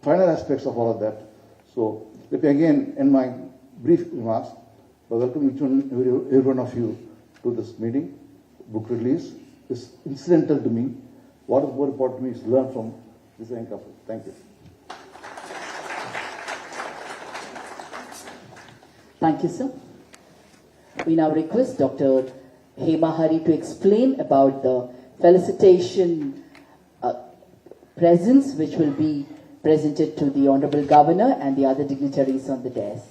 final aspects of all of that. So let me again end my brief remarks by welcoming each and every one of you to this meeting. Book release is incidental to me. What is more important to me is to learn from this young couple. Thank you. Thank you, sir. We now request Dr. Hema Hari to explain about the Felicitation presents which will be presented to the Honorable Governor and the other dignitaries on the dais.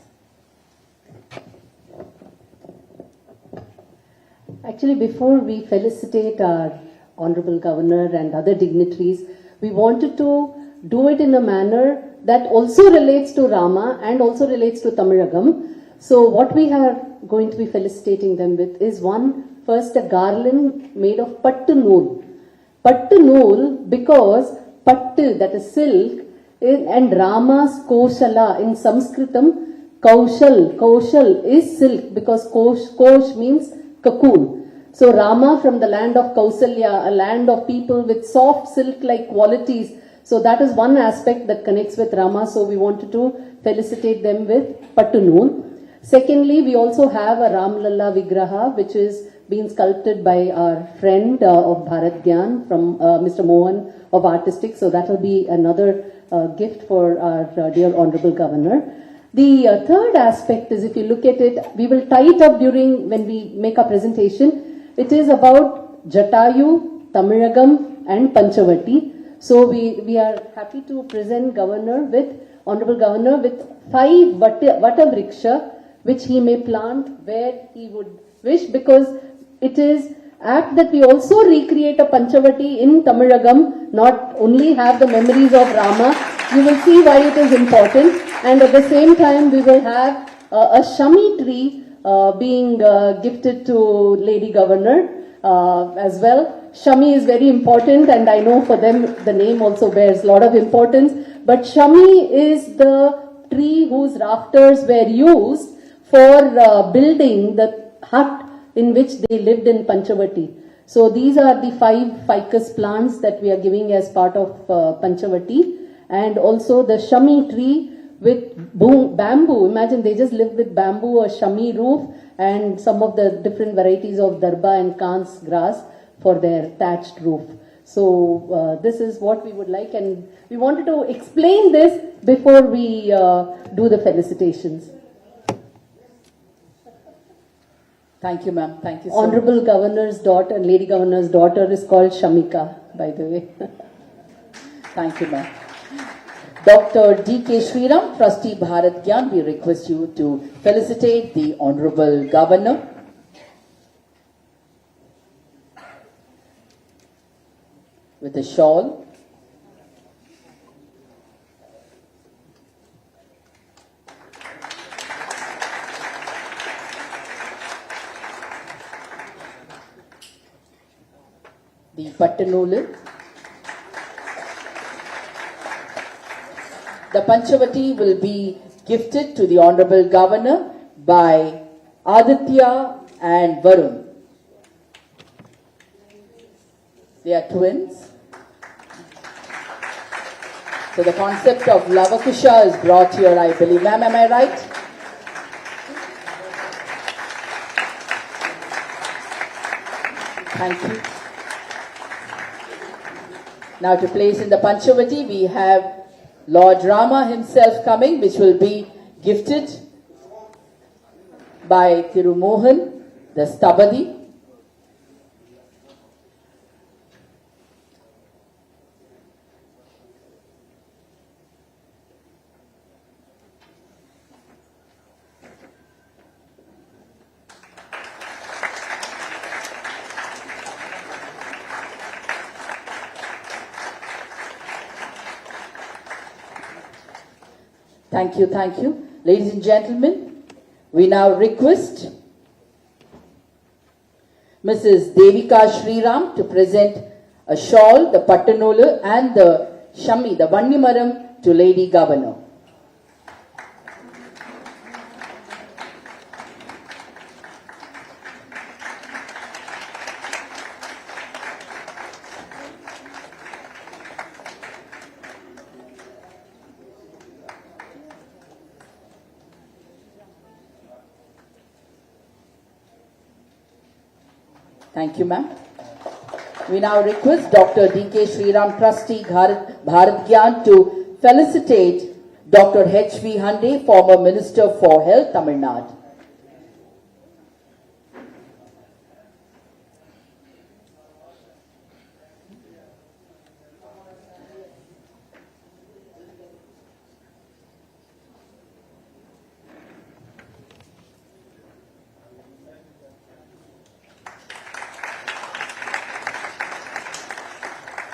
Actually, before we felicitate our Honorable Governor and other dignitaries, we wanted to do it in a manner that also relates to Rama and also relates to Tamilagam. So what we are going to be felicitating them with is first a garland made of pattu nool. Pattu nool because pattu, that is silk, and Rama's Koshala in Sanskritam, Kaushal is silk because Kosh means cocoon. So Rama from the land of Kausalya, a land of people with soft silk-like qualities. So that is one aspect that connects with Rama. So we wanted to felicitate them with pattu nool. Secondly, we also have a Ram Lalla Vigraha, which is being sculpted by our friend of Bharat Gyan from Mr. Mohan of Artistic. So that will be another gift for our dear Honorable Governor. The third aspect is, if you look at it, we will tie it up when we make our presentation. It is about Jatayu, Tamilagam and Panchavati. So we are happy to present Honorable Governor with 5 Vata Vriksha, which he may plant where he would wish, because it is apt that we also recreate a Panchavati in Tamilagam, not only have the memories of Rama. You will see why it is important. And at the same time, we will have a Shami tree being gifted to Lady Governor as well. Shami is very important, and I know for them the name also bears a lot of importance. But Shami is the tree whose rafters were used for building the hut in which they lived in Panchavati. So these are the 5 ficus plants that we are giving as part of Panchavati. And also the Shami tree with bamboo. Imagine they just live with bamboo, a Shami roof, and some of the different varieties of darba and kans grass for their thatched roof. So this is what we would like, and we wanted to explain this before we do the felicitations. Thank you, ma'am. Thank you so Honorable much. Governor's daughter, Lady Governor's daughter is called Shamika, by the way. Thank you, ma'am. Dr. D.K. Sriram, Trustee Bharat Gyan, we request you to felicitate the Honorable Governor. With a shawl. The Pattanoola. The Panchavati will be gifted to the Honorable Governor by Aditya and Varun. They are twins. So the concept of Lavakusha is brought here, I believe. Ma'am, am I right? Thank you. Now to place in the Panchavati, we have Lord Rama himself coming, which will be gifted by Thirumohan, the Stabadi. Thank you, thank you. Ladies and gentlemen, we now request Mrs. Devika Sriram to present a shawl, the Pattanola and the Shami, the Vannimaram, to Lady Governor. Thank you, ma'am. We now request Dr. D.K. Sriram, Trustee Bharat Gyan, to felicitate Dr. H.V. Hande, former Minister for Health, Tamil Nadu.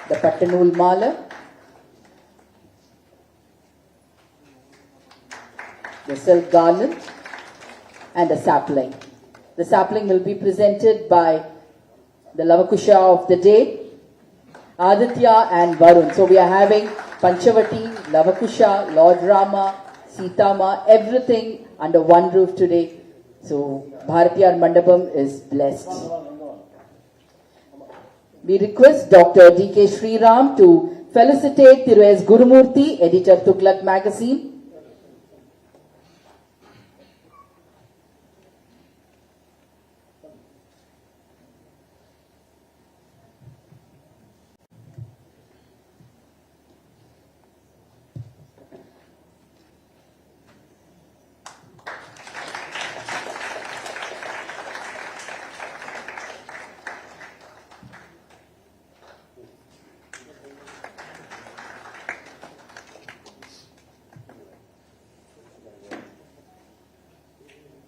The Pattanul Mala, the silk garland, and a sapling. The sapling will be presented by the Lavakusha of the day, Aditya and Varun. So we are having Panchavati, Lavakusha, Lord Rama, Sitama, everything under one roof today. So Bharatiyar Mandapam is blessed. We request Dr. D.K. Sriram to felicitate Thiru S. Gurumurthy, editor Tughlaq magazine.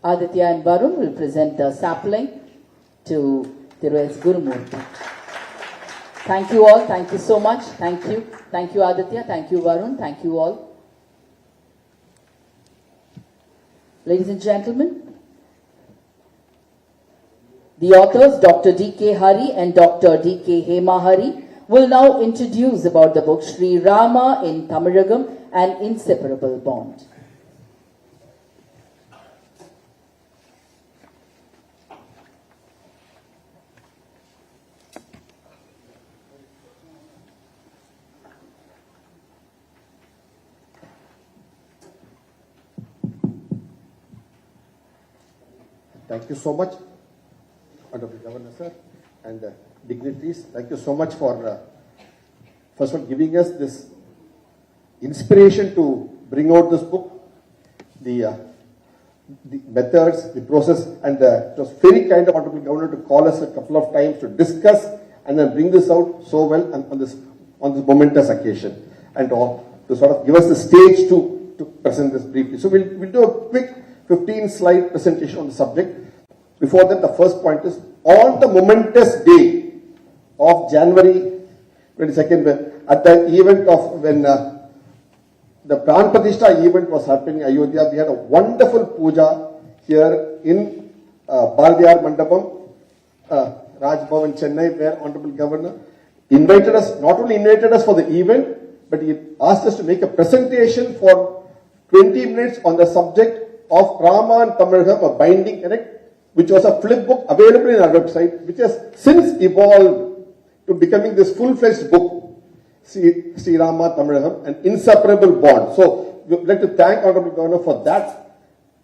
Aditya and Varun will present the sapling to Thiru S. Gurumurthy. Thank you all. Thank you so much. Thank you. Thank you, Aditya. Thank you, Varun. Thank you all. Ladies and gentlemen, the authors, Dr. D.K. Hari and Dr. D.K. Hema Hari, will now introduce about the book Sri Rama in Tamilagam, An Inseparable Bond. Thank you so much, Honorable Governor Sir, and dignitaries. Thank you so much for, first of all, giving us this inspiration to bring out this book, the methods, the process, and it was very kind of Honorable Governor to call us a couple of times to discuss and then bring this out so well on this momentous occasion, and to sort of give us the stage to present this briefly. So we'll do a quick 15-slide presentation on the subject. Before that, the first point is, on the momentous day of January 22nd, at the event of when the Pran Pratishtha event was happening in Ayodhya, we had a wonderful puja here in Bharatiyar Mandapam, Raj Bhavan, Chennai, where Honorable Governor invited us, not only invited us for the event, but he asked us to make a presentation for 20 minutes on the subject of Rama and Tamilagam, a binding connect, which was a flip book available in our website, which has since evolved to becoming this full-fledged book, Sri Rama Tamilagam, an inseparable bond. So we would like to thank Honorable Governor for that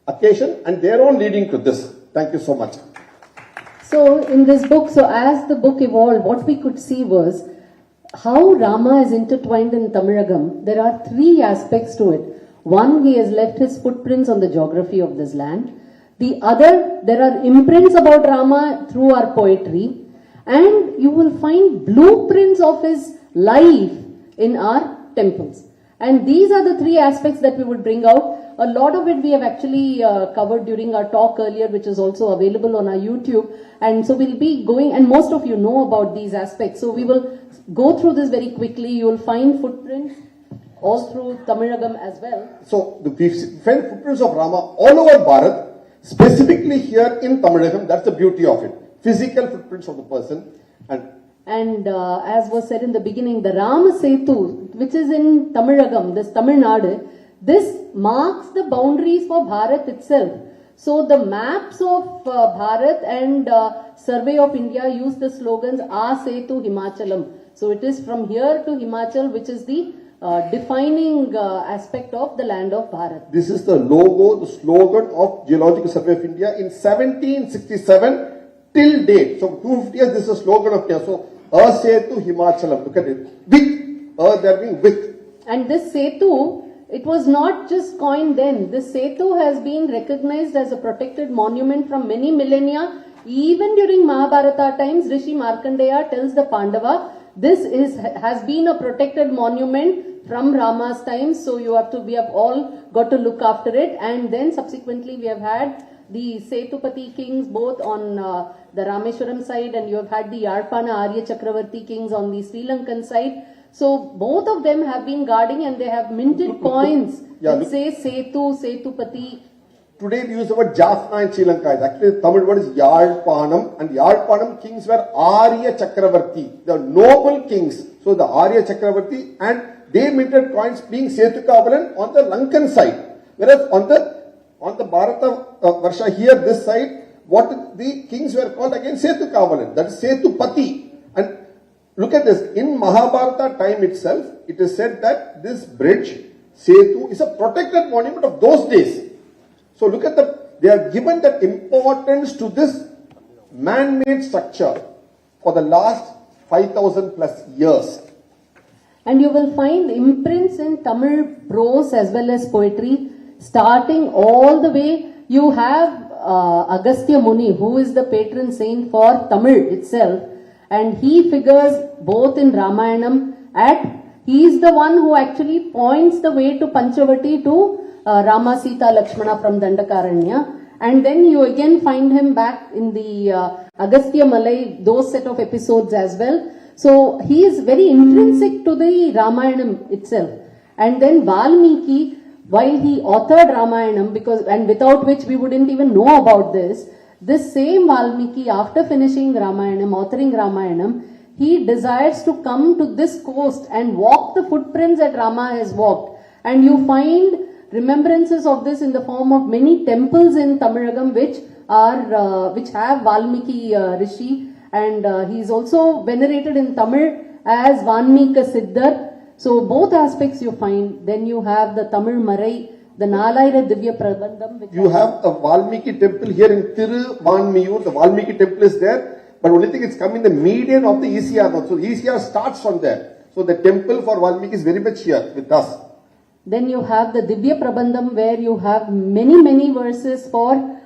occasion and their own leading to this. Thank you so much. So in this book, so as the book evolved, what we could see was how Rama is intertwined in Tamilagam. There are three aspects to it. One, he has left his footprints on the geography of this land. The other, there are imprints about Rama through our poetry. And you will find blueprints of his life in our temples. And these are the three aspects that we would bring out. A lot of it we have actually covered during our talk earlier, which is also available on our YouTube. And so we'll be going, and most of you know about these aspects. So we will go through this very quickly. You will find footprints all through Tamilagam as well. So we find footprints of Rama all over Bharat, specifically here in Tamilagam. That's the beauty of it. Physical footprints of the person. And as was said in the beginning, the Rama Setu, which is in Tamilagam, this Tamil Nadu, this marks the boundaries for Bharat itself. So the maps of Bharat and Survey of India use the slogans A Setu Himachalam. So it is from here to Himachal, which is the defining aspect of the land of Bharat. This is the logo, the slogan of Geological Survey of India in 1767 till date. So 250 years, this is a slogan of India. So, Setu Himachalam, look at it. With, there being with. And this Setu, it was not just coined then. This Setu has been recognized as a protected monument from many millennia. Even during Mahabharata times, Rishi Markandeya tells the Pandava, this has been a protected monument from Rama's times. So we have all got to look after it. And then subsequently we have had the Setupati kings both on the Rameshwaram side, and you have had the Yarpana Arya Chakravarti kings on the Sri Lankan side. So both of them have been guarding, and they have minted coins that say Setu, Setupati. Today we use the word Jaffna in Sri Lanka. Actually, the Tamil word is Yarpanam, and Yarpanam kings were Arya Chakravarti, the noble kings. So the Arya Chakravarti, and they minted coins being Setu Kavalan on the Lankan side. Whereas on the Bharata Varsha here, this side, what the kings were called again Setu Kavalan, that is Setupati. And look at this, in Mahabharata time itself, it is said that this bridge, Setu, is a protected monument of those days. So look at they have given that importance to this man-made structure for the last 5,000 plus years. And you will find imprints in Tamil prose as well as poetry, starting all the way. You have Agastya Muni, who is the patron saint for Tamil itself, and he figures both in Ramayanam he is the one who actually points the way to Panchavati to Rama, Sita, Lakshmana from Dandakaranya. And then you again find him back in the Agastya Malai, those set of episodes as well. So he is very intrinsic to the Ramayanam itself. And then Valmiki, while he authored Ramayanam, and without which we wouldn't even know about this same Valmiki, after finishing Ramayanam, authoring Ramayanam, he desires to come to this coast and walk the footprints that Rama has walked. And you find remembrances of this in the form of many temples in Tamilagam which have Valmiki Rishi, and he is also venerated in Tamil as Valmika Siddhar. So both aspects you find. Then you have the Tamil Marai, the Nalaira Divya Prabandham. You have a Valmiki temple here in Tiruvanmiyur. The Valmiki temple is there, but only thing is coming the median of the ECR. So ECR starts from there. So the temple for Valmiki is very much here with us. Then you have the Divya Prabandham, where you have many verses for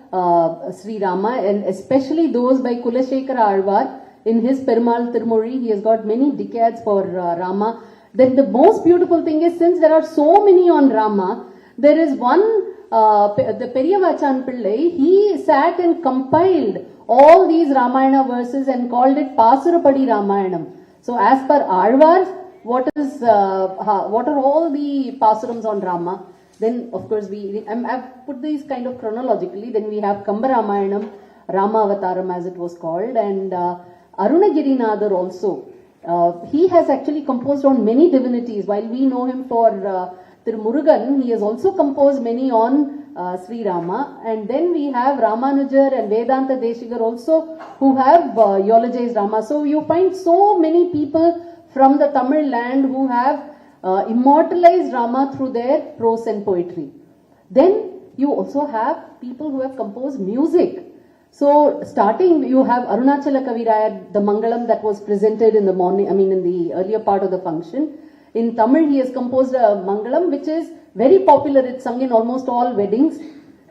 Sri Rama, and especially those by Kulashekara Alvar in his Perumal Tirumozhi. He has got many decades for Rama. Then the most beautiful thing is, since there are so many on Rama, there is one, the Periyavachan Pillai, he sat and compiled all these Ramayana verses and called it Pasurapadi Ramayanam. So as per Alvar, what are all the pasurams on Rama? Then of course I've put these kind of chronologically. Then we have Kamba Ramayanam, Rama Avataram as it was called, and Arunagiri also. He has actually composed on many divinities. While we know him for Tirumurugan, he has also composed many on Sri Rama. And then we have Ramanujar and Vedanta Deshigar also, who have eulogized Rama. So you find so many people from the Tamil land who have immortalized Rama through their prose and poetry. Then you also have people who have composed music. So starting, you have Arunachala Kaviraya, the Mangalam that was presented in the morning, in the earlier part of the function. In Tamil, he has composed a Mangalam which is very popular. It's sung in almost all weddings.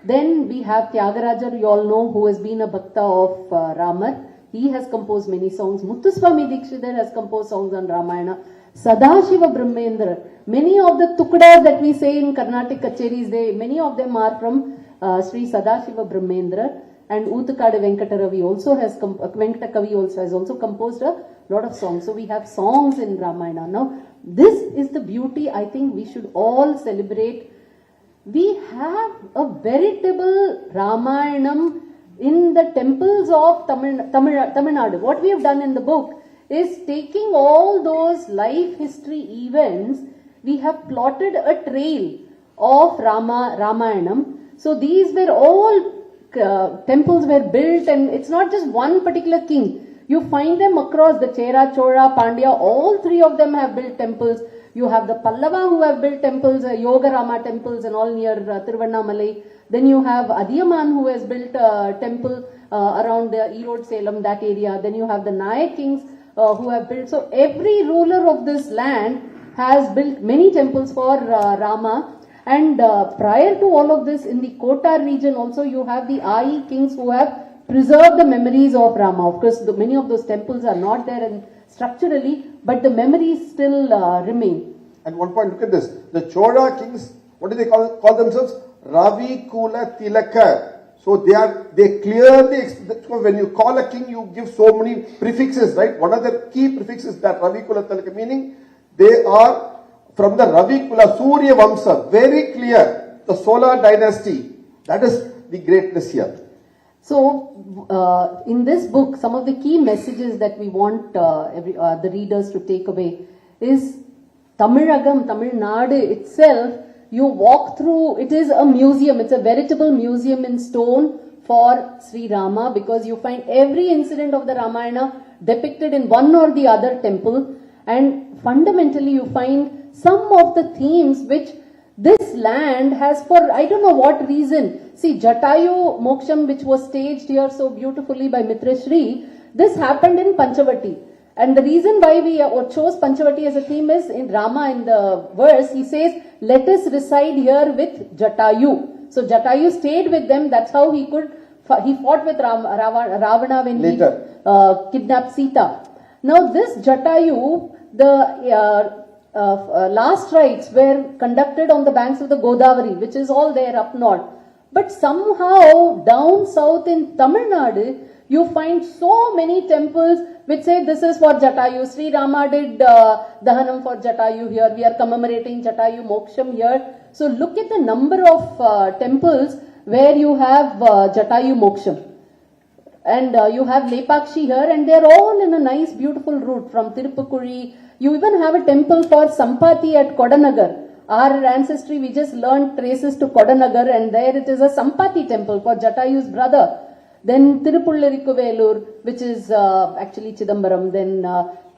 Then we have Tyagarajar, you all know, who has been a Bhakta of Ramar. He has composed many songs. Muthuswami Dikshidhar has composed songs on Ramayana. Sadashiva Brahmendra. Many of the tukadas that we say in Carnatic Kacheris, many of them are from Sri Sadashiva Brahmendra. And Utukade Venkataravi also has, Venkatakavi also has also composed a lot of songs. So we have songs in Ramayana. Now, this is the beauty I think we should all celebrate. We have a veritable Ramayanam in the temples of Tamil Nadu. What we have done in the book is taking all those life history events, we have plotted a trail of Ramayanam. So these were all temples were built, and it's not just one particular king. You find them across the Chera, Chola, Pandya, all three of them have built temples. You have the Pallava who have built temples, Yoga Rama temples and all near Tiruvannamalai. Then you have Adiyaman who has built a temple around the Erode, Salem, that area. Then you have the Nayak kings who have built. So every ruler of this land has built many temples for Rama. And prior to all of this, in the Kotar region also, you have the Ai kings who have preserved the memories of Rama. Of course, many of those temples are not there structurally, but the memories still remain. At one point, look at this. The Chola kings, what do they call themselves? Ravi Kula Tilaka. So they clearly, when you call a king, you give so many prefixes, right? One of the key prefixes that Ravi Kula Tilaka, meaning they are from the Ravi Kula Surya Vamsa, very clear, the solar dynasty. That is the greatness here. So, in this book, some of the key messages that we want the readers to take away is Tamilagam, Tamil Nadu itself. You walk through, it is a museum, it's a veritable museum in stone for Sri Rama, because you find every incident of the Ramayana depicted in one or the other temple, and fundamentally you find some of the themes which this land has, for I don't know what reason. See, Jatayu Moksham, which was staged here so beautifully by Mitra Shri, this happened in Panchavati. And the reason why we chose Panchavati as a theme is, in Rama, in the verse, he says, let us reside here with Jatayu. So Jatayu stayed with them, that's how he fought with Ravana when he kidnapped Sita. Now this Jatayu, the last rites were conducted on the banks of the Godavari, which is all there up north. But somehow down south in Tamil Nadu, you find so many temples which say this is for Jatayu. Sri Rama did Dahanam for Jatayu here. We are commemorating Jatayu Moksham here. So look at the number of temples where you have Jatayu Moksham. And you have Lepakshi here, and they are all in a nice beautiful route from Tirupukuri. You even have a temple for Sampati at Kodanagar. Our ancestry, we just learned traces to Kodanagar, and there it is a Sampati temple for Jatayu's brother. Then Tirupullarikuvelur, which is actually Chidambaram. Then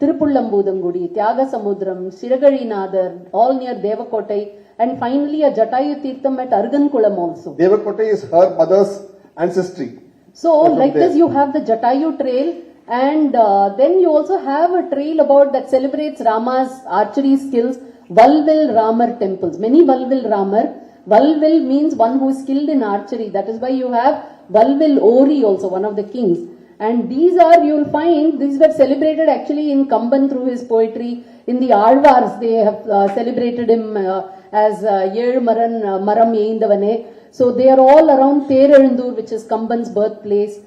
Tirupulambudangudi, Tyagasamudram, Siragarinathar, all near Devakotai. And finally a Jatayu Tirtham at Argankulam also. Devakotai is her mother's ancestry. So like this you have the Jatayu trail, and then you also have a trail about that celebrates Rama's archery skills. Valvil Ramar temples, many Valvil Ramar. Valvil means one who is skilled in archery. That is why you have Valvil Ori also, one of the kings. And these are, you will find, these were celebrated actually in Kamban through his poetry. In the Alvars, they have celebrated him as Yel Maran Maram Yeindavane. So they are all around Therandur, which is Kamban's birthplace.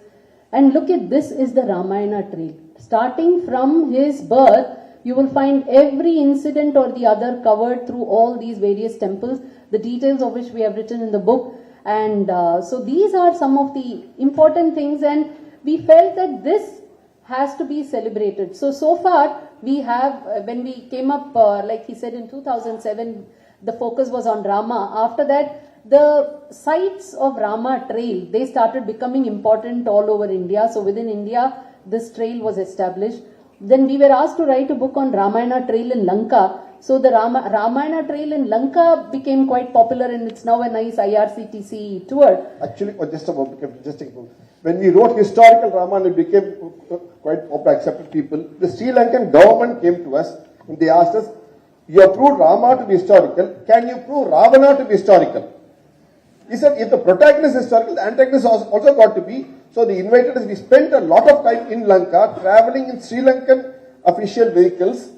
And look at this is the Ramayana trail. Starting from his birth, you will find every incident or the other covered through all these various temples, the details of which we have written in the book. And so these are some of the important things, and we felt that this has to be celebrated. So far we have, when we came up, like he said in 2007, the focus was on Rama. After that, the sites of Rama trail, they started becoming important all over India. So within India, this trail was established. Then we were asked to write a book on Ramayana trail in Lanka. So the Ramayana trail in Lanka became quite popular, and it's now a nice IRCTC tour. Actually, just a moment. When we wrote historical Ramayana, it became quite popular, accepted people. The Sri Lankan government came to us and they asked us, you have proved Rama to be historical, can you prove Ravana to be historical? He said, if the protagonist is historical, the antagonist also got to be. So they invited us. We spent a lot of time in Lanka, traveling in Sri Lankan official vehicles,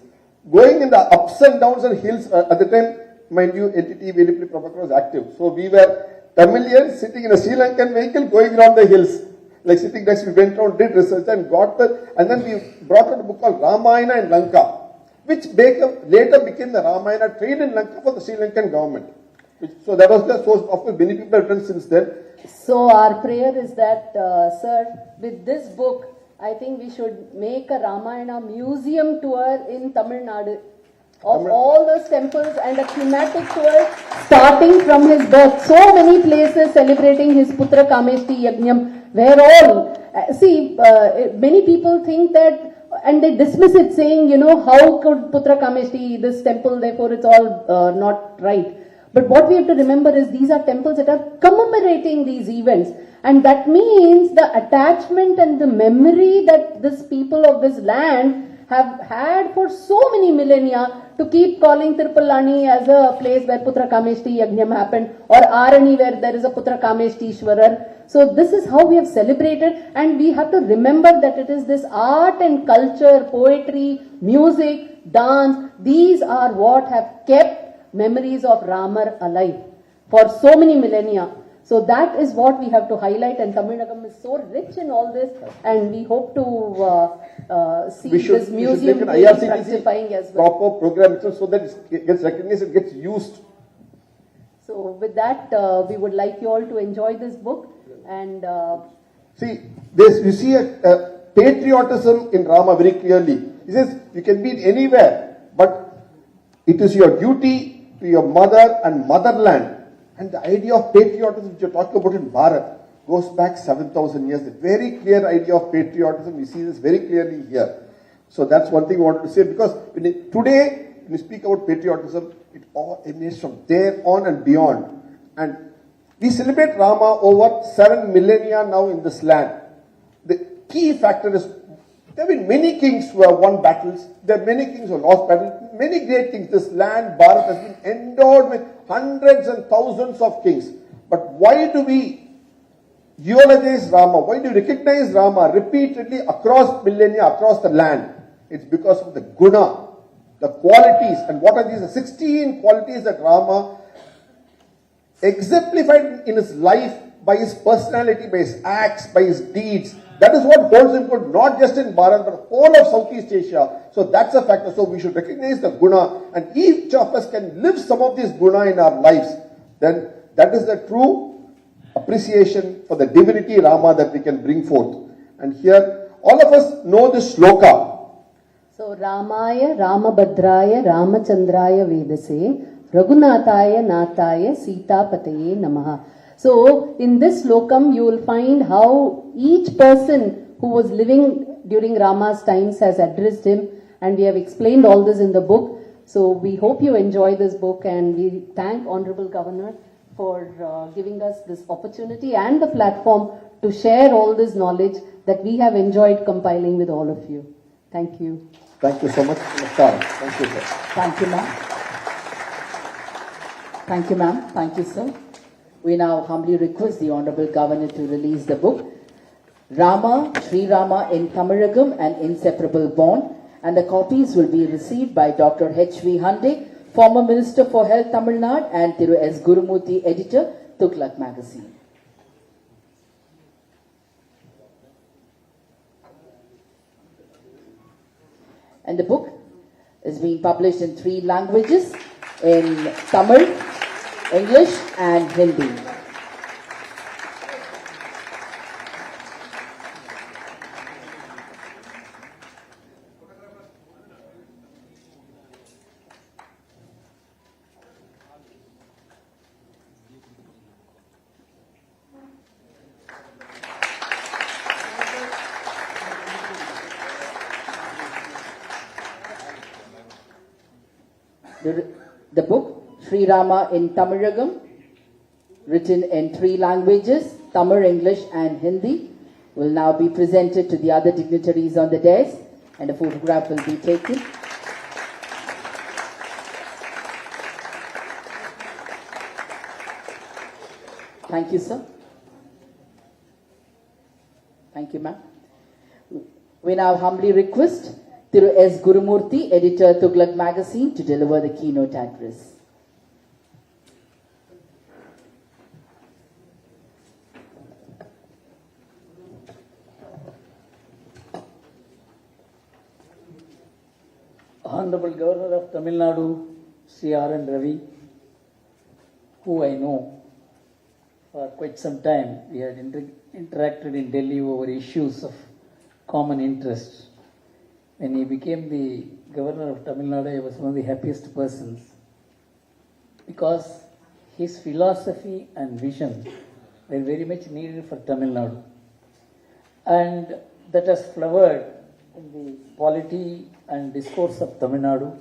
going in the ups and downs and hills. At the time, mind you, NTT Velipalli Prabhakar was active. So we were Tamilians sitting in a Sri Lankan vehicle going around the hills. Like sitting next, we went around, did research and and then we brought out a book called Ramayana in Lanka, which later became the Ramayana trail in Lanka for the Sri Lankan government. So that was the source. Of course, many people have written since then. So our prayer is that, sir, with this book, I think we should make a Ramayana museum tour in Tamil Nadu of all those temples, and a thematic tour starting from his birth. So many places celebrating his Putra Kameshti Yajnam, where all, see, many people think that and they dismiss it saying, you know, how could Putra Kameshti, this temple, therefore it's all not right. But what we have to remember is these are temples that are commemorating these events. And that means the attachment and the memory that this people of this land have had for so many millennia to keep calling Tirupallani as a place where Putra Kameshti Yajnam happened, or Arani where there is a Putra Kameshti Ishwarar. So this is how we have celebrated, and we have to remember that it is this art and culture, poetry, music, dance, these are what have kept memories of Ramar alive for so many millennia. So that is what we have to highlight, and Tamil Nadu is so rich in all this, and we hope to see this museum fructifying as well. Proper program so that it gets recognized and gets used. So with that, we would like you all to enjoy this book, and see, you see a patriotism in Rama very clearly. He says you can be anywhere, but it is your duty to your mother and motherland. And the idea of patriotism which you're talking about in Bharat goes back 7,000 years. The very clear idea of patriotism, we see this very clearly here. So that's one thing I wanted to say, because today, when we speak about patriotism, it all emanates from there on and beyond. And we celebrate Rama over 7 millennia now in this land. The key factor is, there have been many kings who have won battles. There are many kings who have lost battles. Many great kings. This land, Bharat, has been endowed with hundreds and thousands of kings. But why do we eulogize Rama? Why do we recognize Rama repeatedly across millennia, across the land? It's because of the guna, the qualities. And what are these? The 16 qualities that Rama exemplified in his life by his personality, by his acts, by his deeds. That is what holds him good, not just in Bharat, but whole of Southeast Asia. So that's a factor. So we should recognize the guna, and each of us can live some of these guna in our lives. Then that is the true appreciation for the divinity Rama that we can bring forth. And here, all of us know this shloka. So Ramaya, Ramabhadraya, Ramachandraya Vedase, Raghunathaya, Nathaya, Sita Pataye Namaha. So in this slokam, you will find how each person who was living during Rama's times has addressed him, and we have explained all this in the book. So we hope you enjoy this book, and we thank Honorable Governor for giving us this opportunity and the platform to share all this knowledge that we have enjoyed compiling with all of you. Thank you. Thank you so much, Namaskar. Thank you, sir. Thank you, ma'am. Thank you, ma'am. Thank you, sir. We now humbly request the Honorable Governor to release the book, Rama, Sri Rama in Tamilagam, an Inseparable Bond, and the copies will be received by Dr. H.V. Hande, former Minister for Health, Tamil Nadu, and Thiru S. Gurumurthy, editor, Tughlaq magazine. And the book is being published in 3 languages, in Tamil, English and Hindi. The book, Sri Rama in Tamilagam, written in 3 languages, Tamil, English and Hindi, will now be presented to the other dignitaries on the dais, and a photograph will be taken. Thank you, sir. Thank you, ma'am. We now humbly request Thiru S. Gurumurthy, editor, Tughlaq magazine, to deliver the keynote address. Honorable Governor of Tamil Nadu, C.R.N. Ravi, who I know for quite some time. We had interacted in Delhi over issues of common interest. When he became the Governor of Tamil Nadu, I was one of the happiest persons, because his philosophy and vision were very much needed for Tamil Nadu. And that has flowered in the polity and discourse of Tamil Nadu,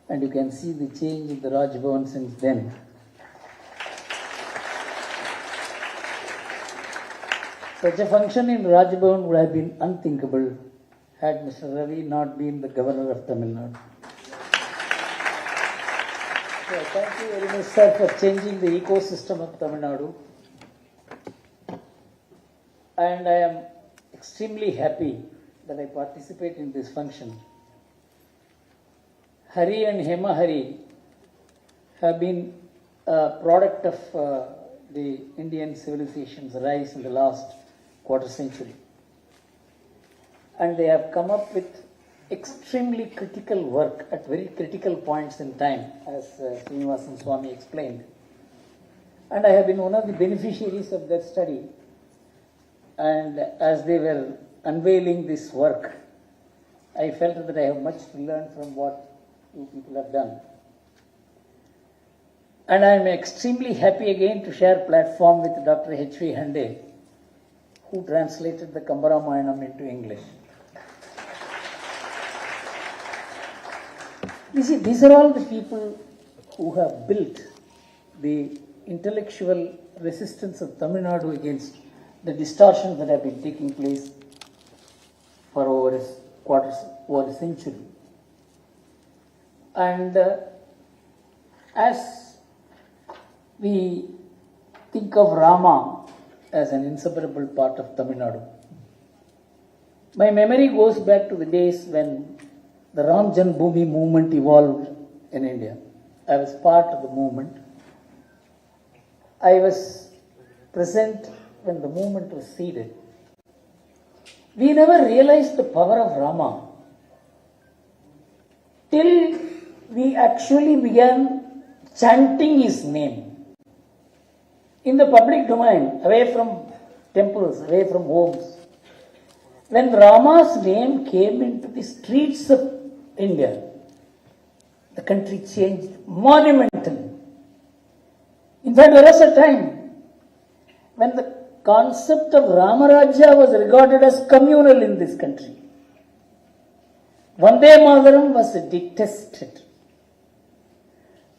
and you can see the change in the Raj Bhavan since then. Such a function in Raj Bhavan would have been unthinkable had Mr. Ravi not been the governor of Tamil Nadu. So thank you very much, sir, for changing the ecosystem of Tamil Nadu. And I am extremely happy that I participate in this function. Hari and Hema Hari have been a product of the Indian civilization's rise in the last quarter century. And they have come up with extremely critical work at very critical points in time, as Srinivasan Swami explained. And I have been one of the beneficiaries of that study. And as they were unveiling this work, I felt that I have much to learn from what you people have done. And I am extremely happy again to share platform with Dr. H.V. Hande, who translated the Kambaramayanam into English. You see, these are all the people who have built the intellectual resistance of Tamil Nadu against the distortions that have been taking place for over a century. And as we think of Rama as an inseparable part of Tamil Nadu, my memory goes back to the days when the Ram Janmabhoomi movement evolved in India. I was part of the movement. I was present when the movement was seeded. We never realized the power of Rama till we actually began chanting his name in the public domain, away from temples, away from homes. When Rama's name came into the streets of India, the country changed monumentally. In fact, there was a time when the concept of Ramarajya was regarded as communal in this country. Vande Mataram was detested.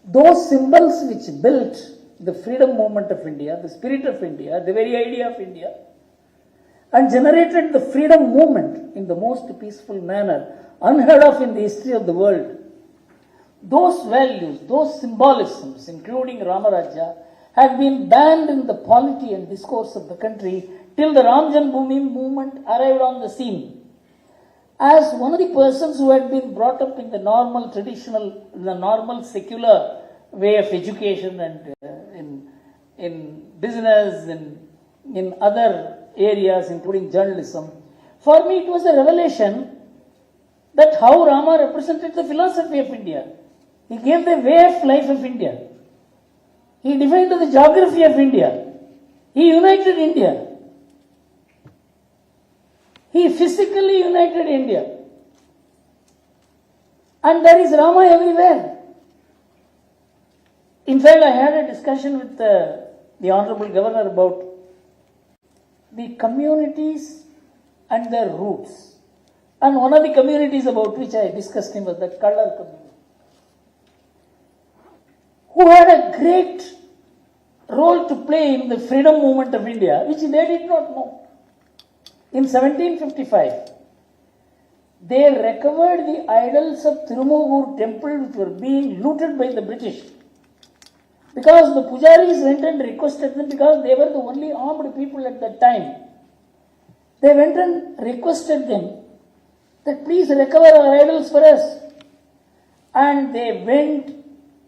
Those symbols which built the freedom movement of India, the spirit of India, the very idea of India, and generated the freedom movement in the most peaceful manner, unheard of in the history of the world. Those values, those symbolisms, including Ramarajya, had been banned in the polity and discourse of the country till the Ram Janmabhoomi movement arrived on the scene. As one of the persons who had been brought up in the normal traditional, the normal secular way of education and in business and in other areas including journalism, for me it was a revelation that how Rama represented the philosophy of India. He gave the way of life of India. He defined the geography of India. He united India. He physically united India. And there is Rama everywhere. In fact, I had a discussion with the Honorable Governor about the communities and their roots. And one of the communities about which I discussed him was the Kallar community, who had a great role to play in the freedom movement of India, which they did not know. In 1755, they recovered the idols of Tirumugur temple which were being looted by the British. Because the pujaris went and requested them, because they were the only armed people at that time. They went and requested them that please recover our idols for us. And they went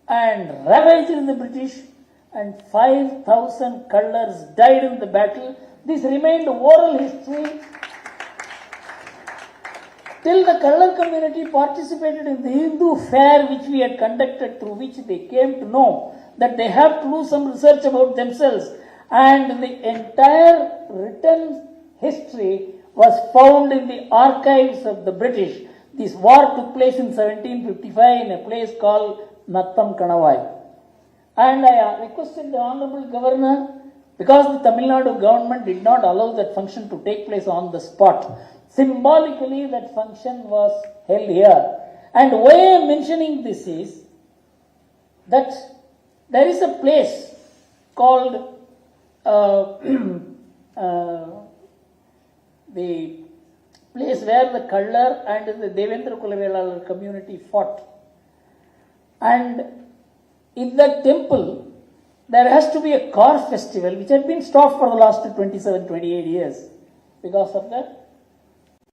and ravaged the British, and 5,000 colours died in the battle. This remained oral history till the colour community participated in the Hindu fair which we had conducted, through which they came to know that they have to do some research about themselves, and the entire written history was found in the archives of the British. This war took place in 1755 in a place called Nattam Kanavai. And I requested the Honorable Governor, because the Tamil Nadu government did not allow that function to take place on the spot, Symbolically, that function was held here. And why I am mentioning this is that there is a place called the place where the Kallar and the Devendra Kulavelalar community fought. And in that temple, there has to be a car festival which had been stopped for the last 27, 28 years because of the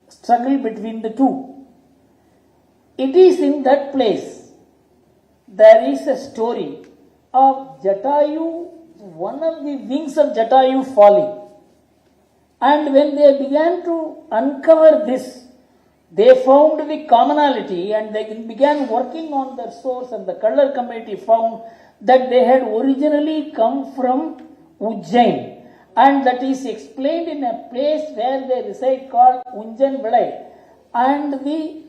struggle between the two. It is in that place there is a story of Jatayu, one of the wings of Jatayu falling. And when they began to uncover this, they found the commonality and they began working on their source, and the Kallar community found that they had originally come from Ujjain, and that is explained in a place where they reside called Unjan Vilai, and the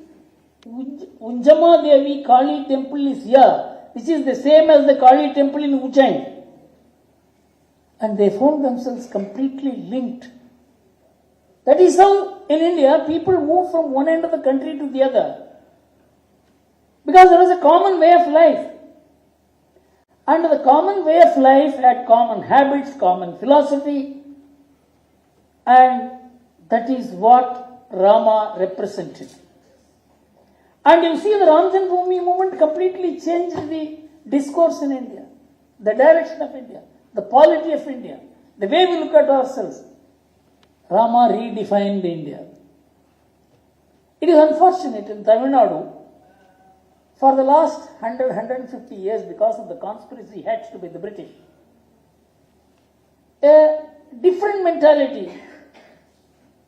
Unjama Devi Kali temple is here, which is the same as the Kali temple in Ujjain. And they found themselves completely linked. That is how in India people move from one end of the country to the other. Because there was a common way of life. And the common way of life had common habits, common philosophy. And that is what Rama represented. And you see the Ram Janmabhoomi movement completely changed the discourse in India, the direction of India, the polity of India, the way we look at ourselves. Rama redefined India. It is unfortunate in Tamil Nadu, for the last 100-150 years, because of the conspiracy hatched by the British, a different mentality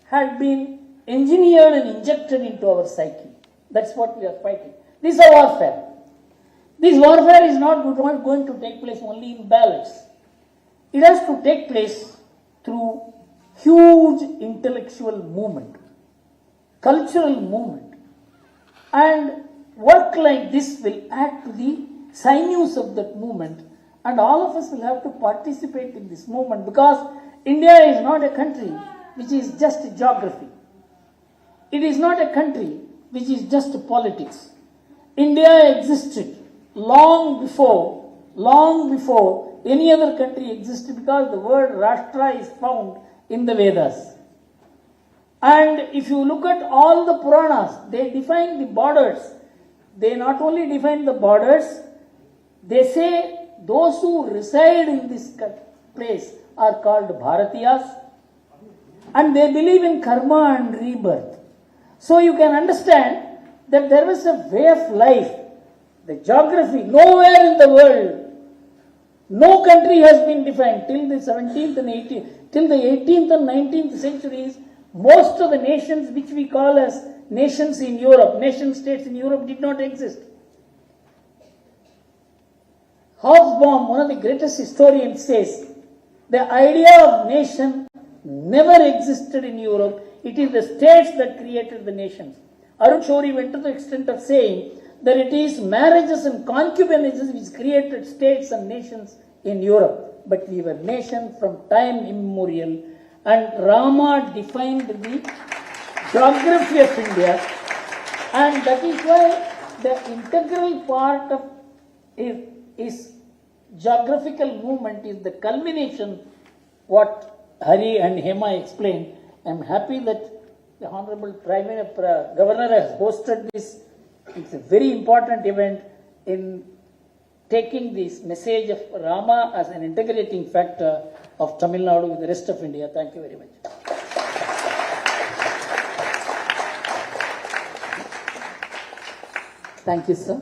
had been engineered and injected into our psyche. That's what we are fighting. This is a warfare. This warfare is not going to take place only in ballots. It has to take place through huge intellectual movement, cultural movement, and work like this will add to the sinews of that movement, and all of us will have to participate in this movement, because India is not a country which is just a geography. It is not a country which is just a politics. India existed long before any other country existed, because the word Rashtra is found in the Vedas. And if you look at all the Puranas, they define the borders. They not only define the borders, they say those who reside in this place are called Bharatiyas, and they believe in karma and rebirth. So you can understand that there was a way of life, the geography. Nowhere in the world, no country has been defined till the 17th and 18th, till the 18th and 19th centuries. Most of the nations which we call as nations in Europe, nation states in Europe, did not exist. Hobsbawm, one of the greatest historians, says the idea of nation never existed in Europe. It is the states that created the nations. Arun Shourie went to the extent of saying that it is marriages and concubinages which created states and nations in Europe. But we were nations from time immemorial, and Rama defined the geography of India, and that is why the integral part of is geographical movement is the culmination, what Hari and Hema explained. I am happy that the Honorable Governor has hosted this. It's a very important event in taking this message of Rama as an integrating factor of Tamil Nadu with the rest of India. Thank you very much. Thank you, sir.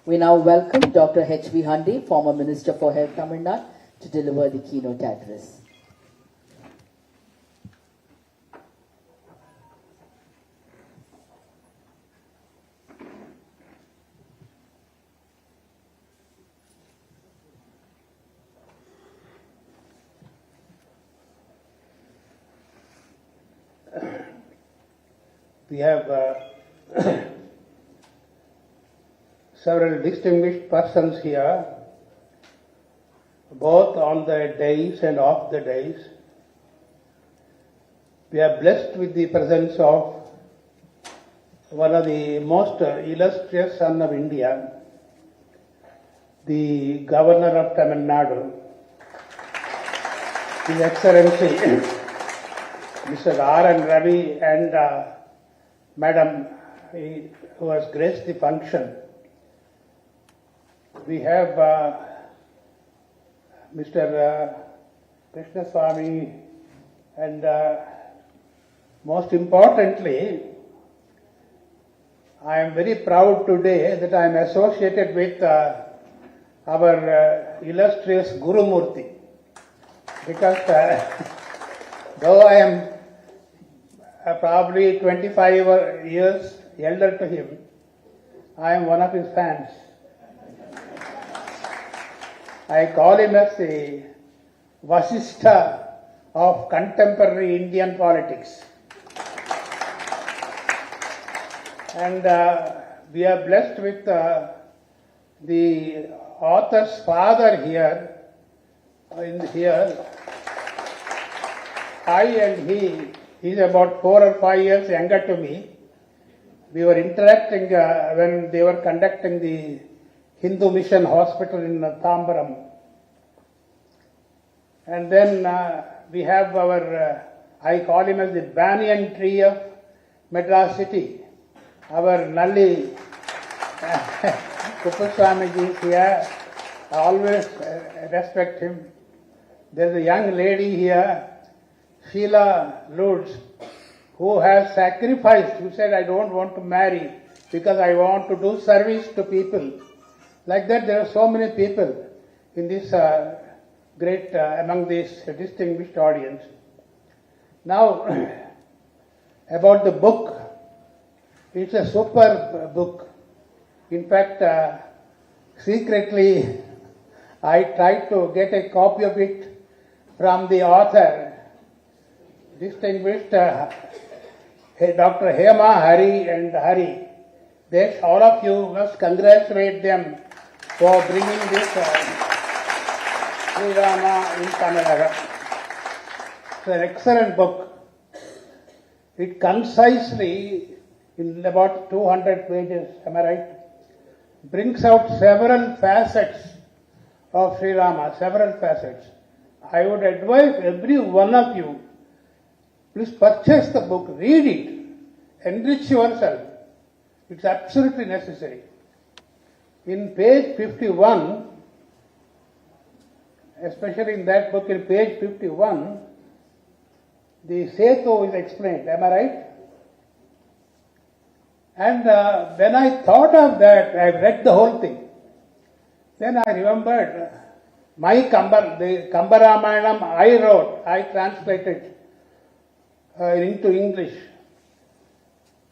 We now welcome Dr. H.V. Hande, former Minister for Health, Tamil Nadu, to deliver the keynote address. We have several distinguished persons here, both on the dais and off the dais. we are blessed with the presence of one of the most illustrious son of India, the Governor of Tamil Nadu, His Excellency Mr. R.N. Ravi, and Madam who has graced the function. We have Mr. Krishna Swami, and most importantly, I am very proud today that I am associated with our illustrious Gurumurthy, because though I am probably 25 years elder to him, I am one of his fans. I call him as the Vasishtha of contemporary Indian politics. And we are blessed with the author's father here. I and he is about 4 or 5 years younger to me. We were interacting when they were conducting the Hindu Mission Hospital in Tambaram. And then we have our, I call him as the banyan tree of Madras city. Our Nalli Kuppaswamiji is here. I always respect him. There's a young lady here, Sheila Lourdes, who has sacrificed, who said, I don't want to marry because I want to do service to people. Like that, there are so many people in this great, among this distinguished audience. Now, about the book, it's a superb book. In fact, secretly, I tried to get a copy of it from the author, distinguished Dr. Hema, Hari and Hari. All of you must congratulate them for bringing this Sri Rama in Kannada. It's an excellent book. It concisely, in about 200 pages, am I right, brings out several facets of Sri Rama, several facets. I would advise every one of you, please purchase the book, read it, enrich yourself. It's absolutely necessary. In page 51, especially in that book, in page 51, the Setu is explained, am I right? And when I thought of that, I read the whole thing. Then I remembered my the Kambaramayam I wrote, I translated into English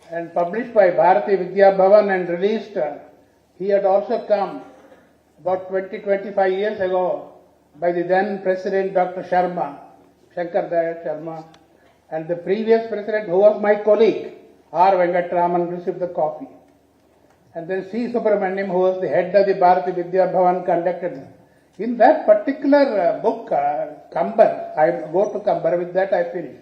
and published by Bharati Vidya Bhavan and released. He had also come about 20-25 years ago by the then President Dr. Sharma, Shankar Dayal Sharma, and the previous President, who was my colleague, R. Venkatraman, received the copy. And then C. Subramaniam, who was the head of the Bharati Vidya Bhavan, conducted. In that particular book, Kambar, I go to Kambar, with that I finish.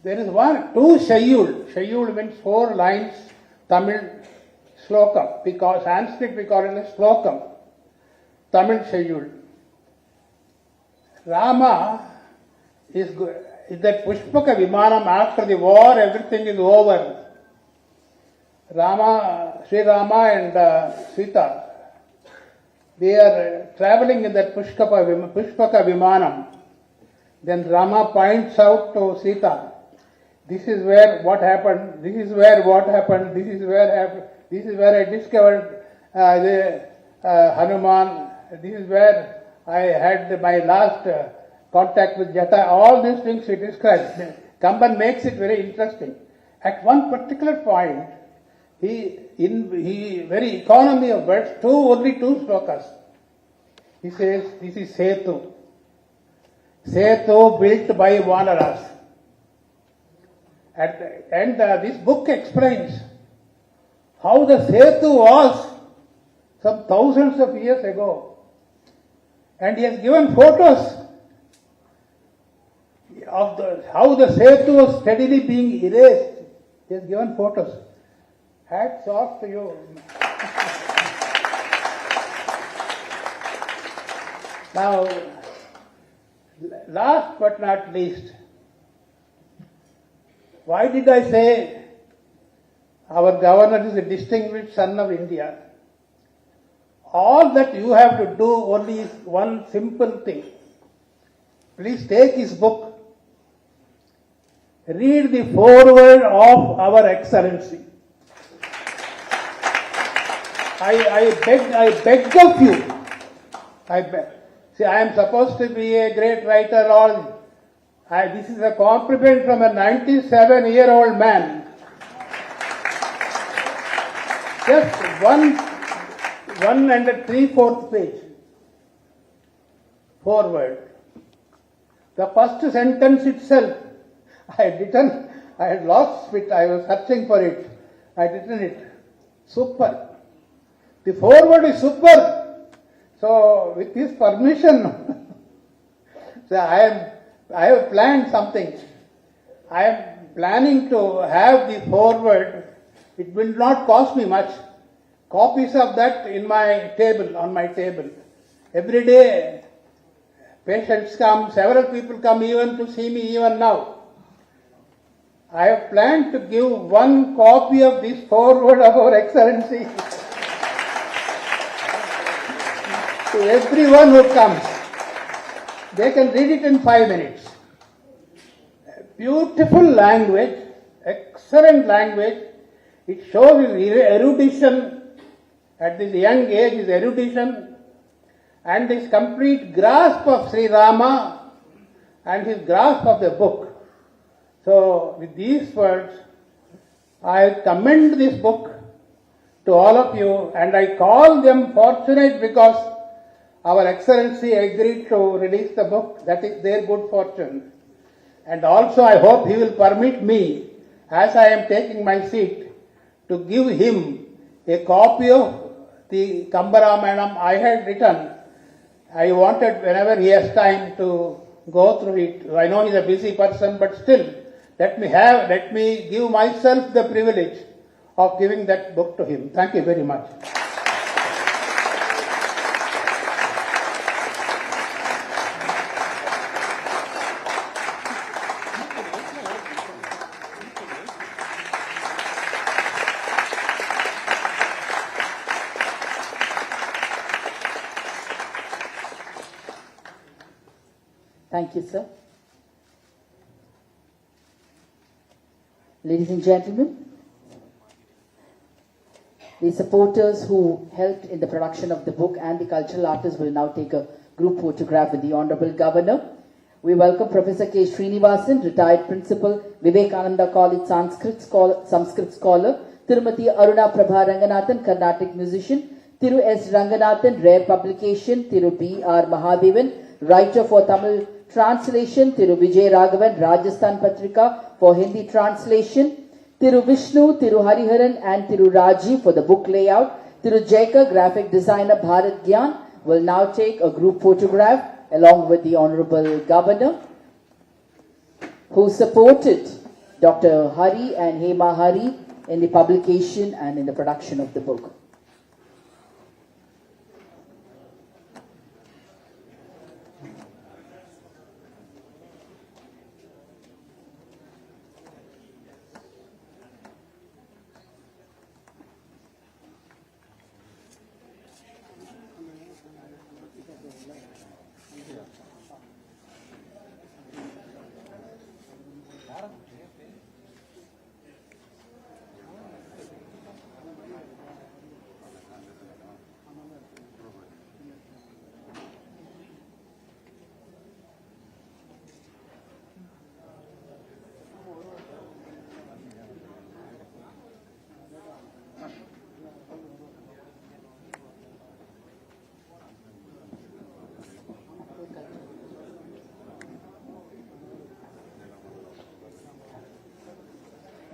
There is two Shayul. Shayul means 4 lines, Tamil Slokam. Because Sanskrit we call it a Slokam. Tamil Shayul. Rama is that Pushpaka Vimanam, after the war, everything is over. Sri Rama and Sita, they are traveling in that Pushpaka Vimanam. Then Rama points out to Sita, this is where what happened, this is where what happened, this is where I discovered the Hanuman, this is where I had my last contact with Jata. All these things he describes. Kamban makes it very interesting. At one particular point, he very economy of words, only two slokas. He says, this is Setu. Setu built by Vanaras. And this book explains how the Setu was some thousands of years ago. And he has given photos of how the Setu was steadily being erased. He has given photos. Hats off to you. Now, last but not least, why did I say our governor is a distinguished son of India? All that you have to do only is one simple thing. Please take his book. Read the foreword of our Excellency. I beg of you. See, I am supposed to be a great writer. This is a compliment from a 97-year-old man. Just one and 3/4 page. Forward. The first sentence itself, I had lost it. I was searching for it. I had written it. Super. The forward is super. So, with his permission, so I have planned something. I am planning to have the forward. It will not cost me much. Copies of that on my table. Every day, patients come, several people come even to see me even now. I have planned to give one copy of this forward of our Excellency to everyone who comes. They can read it in 5 minutes. Beautiful language, excellent language. It shows his erudition at this young age, his erudition and his complete grasp of Sri Rama and his grasp of the book. So, with these words, I commend this book to all of you, and I call them fortunate because our Excellency agreed to release the book. That is their good fortune. And also I hope he will permit me, as I am taking my seat, to give him a copy of the Kambaramayam I had written. I wanted, whenever he has time, to go through it. I know he's a busy person, but still, let me give myself the privilege of giving that book to him. Thank you very much. Thank you, sir. Ladies and gentlemen, the supporters who helped in the production of the book and the cultural artists will now take a group photograph with the Honorable Governor. We welcome Professor K. Srinivasan, retired Principal, Vivekananda College Sanskrit Scholar, Tirumati Aruna Prabha Ranganathan, Carnatic musician, Thiru S. Ranganathan, Rare Publication, Thiru B. R. Mahadevan, writer for Tamil translation, Thiru Vijay Raghavan, Rajasthan Patrika for Hindi translation, Thiru Vishnu, Thiru Hariharan and Thiru Raji for the book layout, Thiru Jaika, graphic designer Bharat Gyan, will now take a group photograph along with the Honorable Governor, who supported Dr. Hari and Hema Hari in the publication and in the production of the book.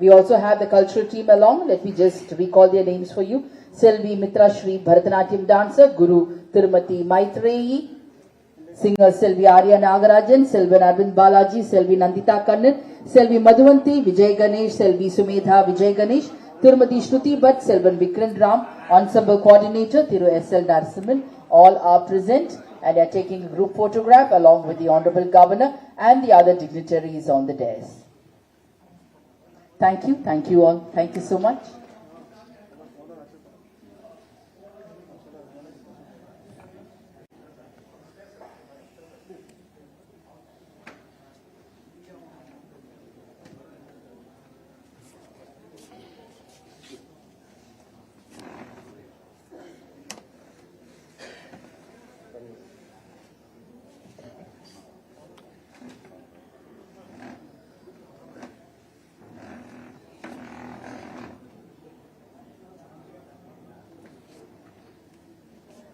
We also have the cultural team along. Let me just recall their names for you. Selvi Mitra Shri, Bharatanatyam dancer, Guru Tirumati Maitreyi, Singers Selvi Arya Nagarajan, Selvan Arvind Balaji, Selvi Nandita Kannan, Selvi Madhuvanti, Vijay Ganesh, Selvi Sumedha Vijay Ganesh, Tirumati Shruti Bhatt, Selvan Vikrant Ram, Ensemble Coordinator, Thiru S.L. Narasimhan, all are present and are taking a group photograph along with the Honorable Governor and the other dignitaries on the dais. Thank you all, thank you so much.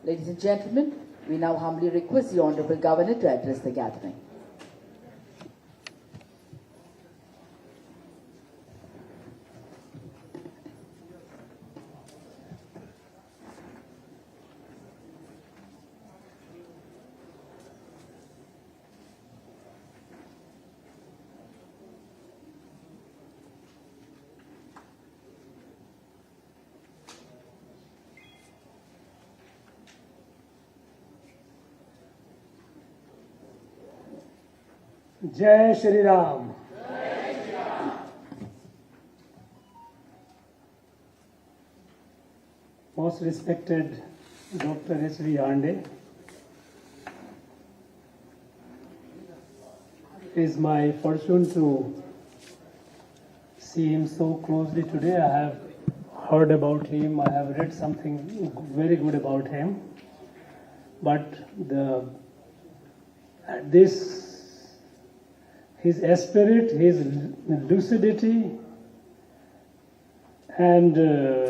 Ladies and gentlemen, we now humbly request the Honorable Governor to address the gathering. Jai Shri Ram. Most respected Dr. H.V. Hande, it is my fortune to see him so closely today. I have heard about him, I have read something very good about him, but his spirit, his lucidity, and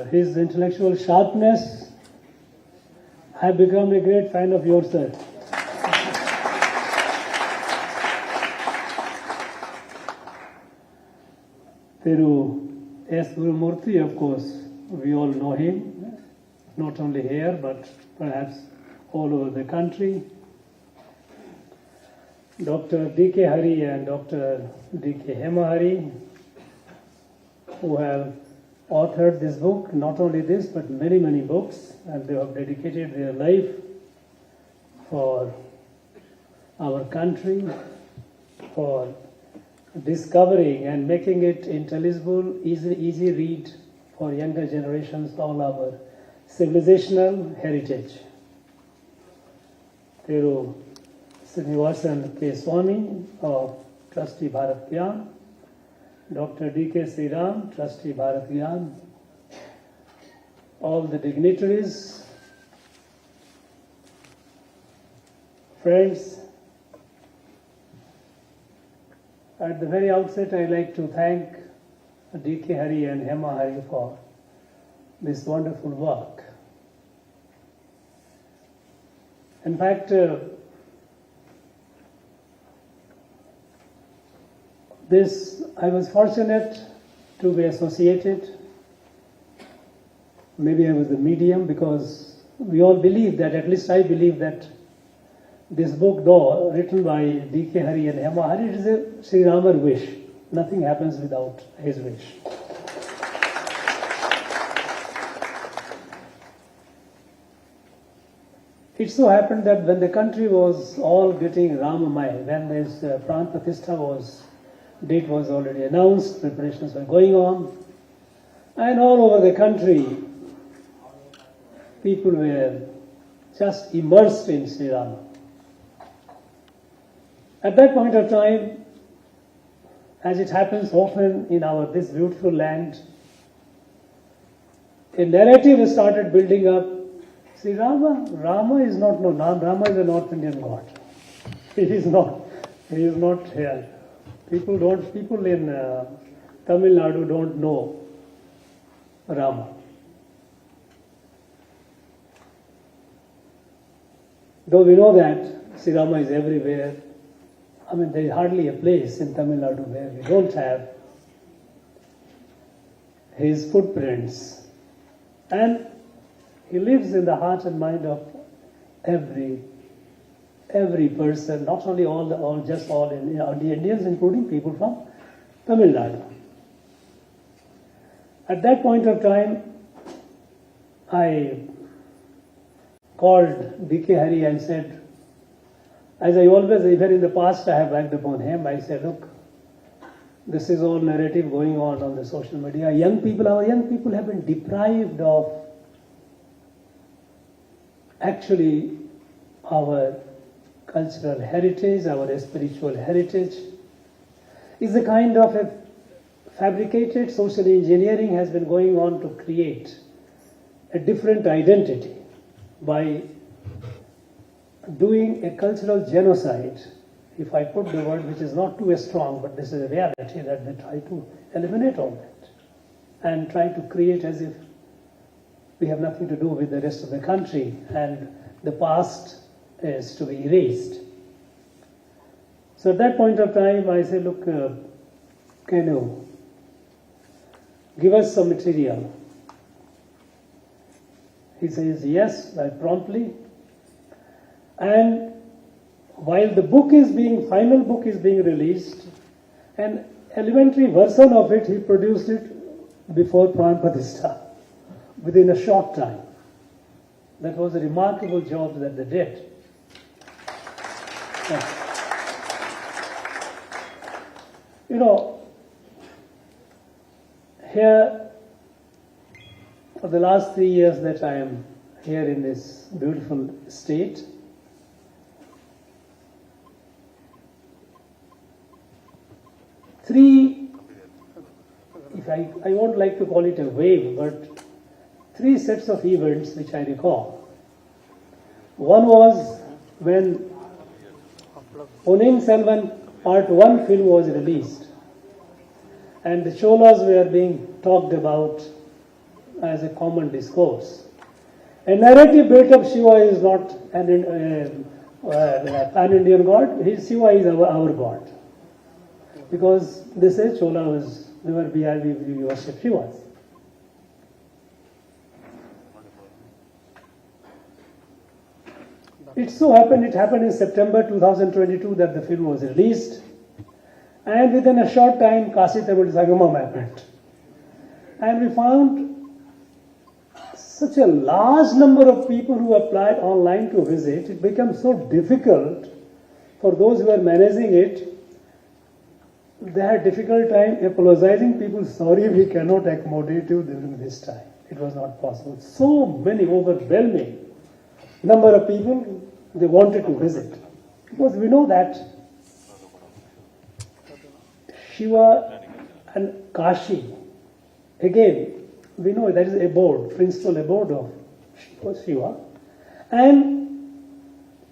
his intellectual sharpness, I have become a great fan of yours, sir. S. Gurumurthy, of course, we all know him, not only here, but perhaps all over the country. Dr. D.K. Hari and Dr. D.K. Hema Hari, who have authored this book, not only this, but many, many books, and they have dedicated their life for our country, for discovering and making it intelligible, easy read for younger generations, all our civilizational heritage. Thiru Srinivasan K. Swami of Trustee Bharat Gyan, Dr. D.K. Sriram, Trustee Bharat Gyan, all the dignitaries, friends. At the very outset, I'd like to thank D.K. Hari and Hema Hari for this wonderful work. In fact, I was fortunate to be associated. Maybe I was the medium, because we all believe that, at least I believe that this book, though written by D.K. Hari and Hema Hari, it is a Sri Ramar wish. Nothing happens without his wish. It so happened that when the country was all getting Ramamay, when this Pran Pratishtha date was already announced, preparations were going on, and all over the country, people were just immersed in Sri Rama. At that point of time, as it happens often in this beautiful land, a narrative started building up. See, Rama is not known. Rama is a North Indian god. He is not here. People in Tamil Nadu don't know Rama. Though we know that Sri Rama is everywhere, I mean, there is hardly a place in Tamil Nadu where we don't have his footprints. And he lives in the heart and mind of every every person, not only all the Indians, including people from Tamil Nadu. At that point of time, I called D.K. Hari and said, as I always, even in the past, I have worked upon him, I said, look, this is all narrative going on the social media. Our young people have been deprived of actually our cultural heritage, our spiritual heritage. Is a kind of a fabricated social engineering has been going on to create a different identity by doing a cultural genocide. If I put the word, which is not too strong, but this is a reality, that they try to eliminate all that and try to create as if we have nothing to do with the rest of the country and the past is to be erased. So at that point of time, I said, look, can you give us some material? He says, yes, I promptly. And while the final book is being released, an elementary version of it, he produced it before Pran Pratishtha, within a short time. That was a remarkable job that they did. You know, here, for the last 3 years that I am here in this beautiful state, I won't like to call it a wave, but 3 sets of events which I recall. One was when Ponniyin Selvan Part 1 film was released, and the Cholas were being talked about as a common discourse. A narrative built up, Shiva is not an Pan-Indian god, Shiva is our god. Because they say Chola was, we worship Shivas. It happened in September 2022 that the film was released, and within a short time, Kashi Tamil Sangamam happened. And we found such a large number of people who applied online to visit. It became so difficult for those who were managing it. They had difficult time apologizing people, sorry, we cannot accommodate you during this time. It was not possible. So many, overwhelming number of people, they wanted to visit. Because we know that Shiva and Kashi, again, we know that is abode, principal abode of Shiva. And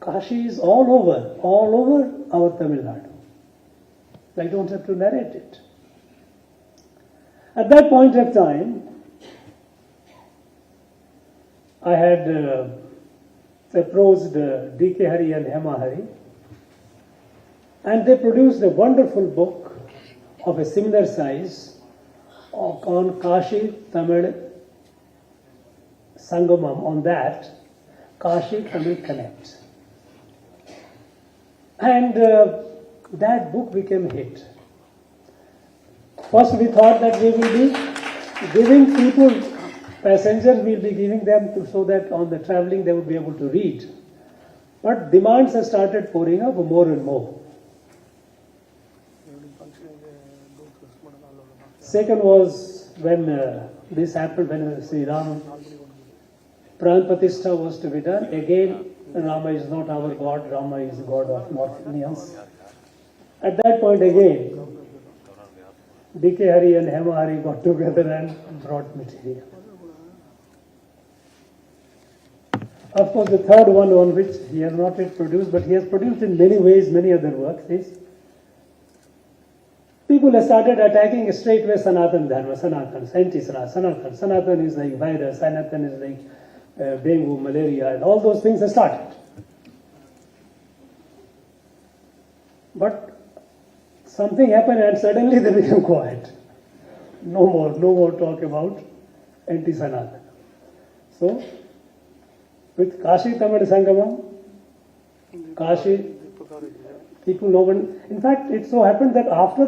Kashi is all over our Tamil Nadu. I don't have to narrate it. At that point of time, I had approached D.K. Hari and Hema Hari, and they produced a wonderful book of a similar size on Kashi Tamil Sangamam, on that Kashi Tamil Connect. And that book became a hit. First we thought that we will be giving people, passengers will be giving them so that on the traveling they would be able to read. But demands have started pouring up more and more. Second was when this happened, when Sri Ram Pran Pratishtha was to be done. Again, Rama is not our God, Rama is the God of North Indians. At that point again, D.K. Hari and Hema Hari got together and brought material. Of course, the third one on which he has not yet produced, but he has produced in many ways, many other works, is people have started attacking straightway Sanatan Dharma, Sanatan, Sanatan. Sanatan is like virus, Sanatan is like dengue, malaria, and all those things have started. But something happened and suddenly they became quiet. No more talk about anti-Sanatan. So, with Kashi Tamil Sangamam, Kashi, people no one. In fact, it so happened that after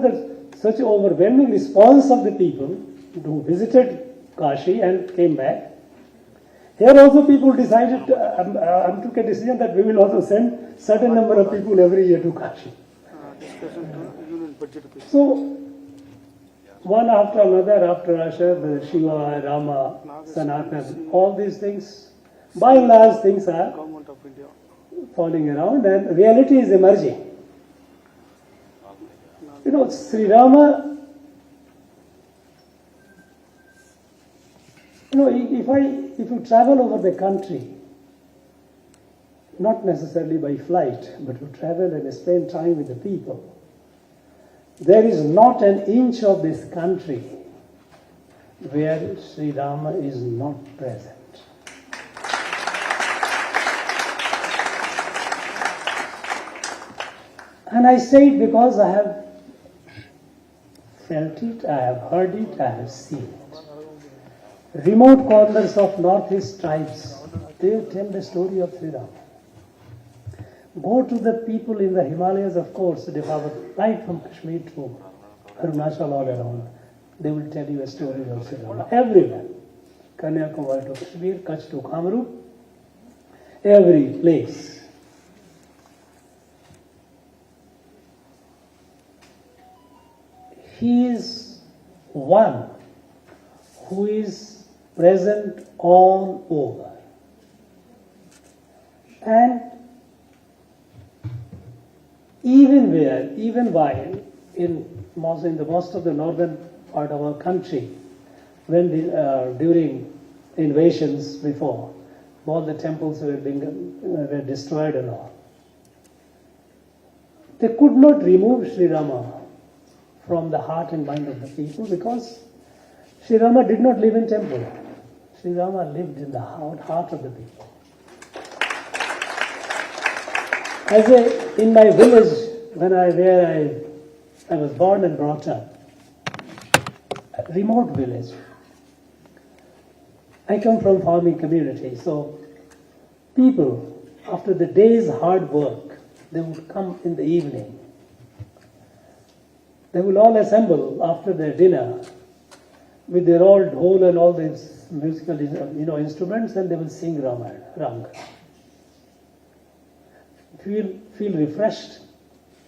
such overwhelming response of the people who visited Kashi and came back, here also people decided, took a decision that we will also send certain number of people every year to Kashi. So, one after another, after Asher, the Shiva, Rama, Sanatan, all these things, by and large things are falling around and reality is emerging. You know, Sri Rama, you know, if you travel over the country, not necessarily by flight, but you travel and spend time with the people, there is not an inch of this country where Sri Rama is not present. And I say it because I have felt it, I have heard it, I have seen it. Remote corners of northeast tribes, they tell the story of Sri Rama. Go to the people in the Himalayas, of course, they have right from Kashmir to Arunachal all around. They will tell you a story of Sri Rama. Everywhere. Kanyakumari to Kashmir, Kutch to Kamrup, every place. He is one who is present all over. And even while in the most of the northern part of our country, when during invasions before, all the temples were destroyed and all, they could not remove Sri Rama from the heart and mind of the people because Sri Rama did not live in temple. Sri Rama lived in the heart of the people. In my village, where I was born and brought up, a remote village. I come from farming community, so people, after the day's hard work, they would come in the evening. They will all assemble after their dinner with their old dhol and all these musical instruments, and they will sing Rang. Feel refreshed,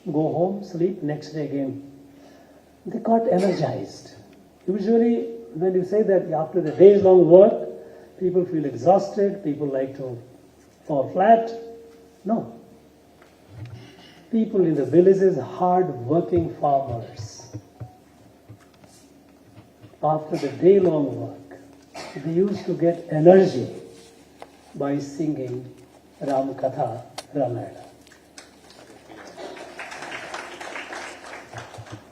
go home, sleep, next day again. They got energized. Usually, when you say that after the day's long work, people feel exhausted, people like to fall flat. No. People in the villages, hard-working farmers, after the day-long work, they used to get energy by singing Ram Katha, Ramayana.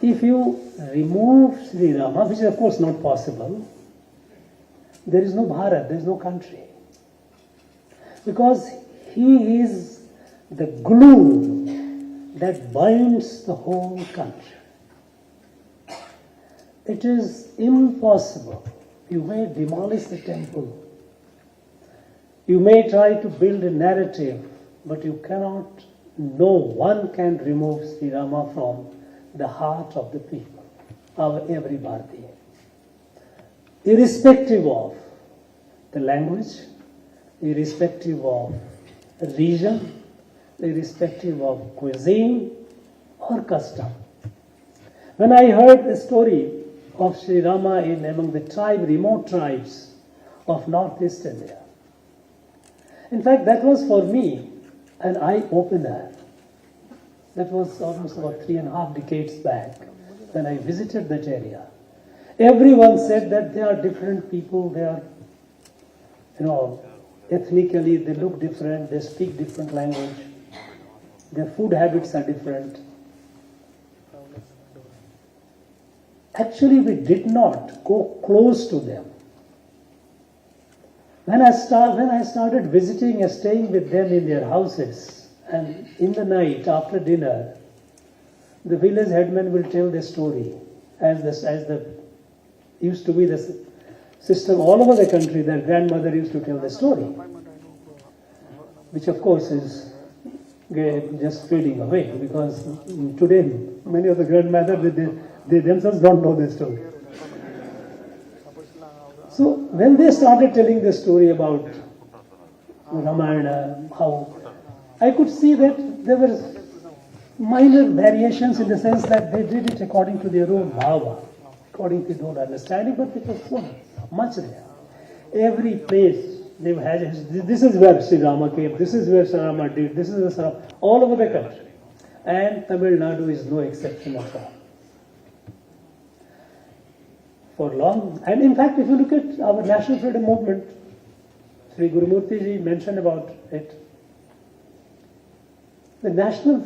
If you remove Sri Rama, which is of course not possible, there is no Bharat, there is no country. Because he is the glue that binds the whole country. It is impossible. You may demolish the temple. You may try to build a narrative, but you cannot, no one can remove Sri Rama from the heart of the people, our every Bharatiya. Irrespective of the language, irrespective of region, irrespective of cuisine or custom. When I heard the story of Sri Rama among the remote tribes of Northeast India, in fact, that was for me an eye-opener. That was almost about 3.5 decades back when I visited that area. Everyone said that they are different people, they are, ethnically they look different, they speak different language, their food habits are different. Actually, we did not go close to them. When I started visiting and staying with them in their houses, and in the night after dinner, the village headman will tell the story, as the used to be the system all over the country. Their grandmother used to tell the story, which of course is just fading away, because today many of the grandmothers, they themselves don't know this story. So when they started telling the story about Ramayana, how I could see that there were minor variations in the sense that they did it according to their own bhava, according to their own understanding, but it was so much there. Every place they had, this is where Sri Rama came, this is where Sri Rama did, this is where Sri Rama, all over the country. And Tamil Nadu is no exception at all. For long, and in fact, if you look at our national freedom movement, Sri Gurumurthy ji mentioned about it. The national,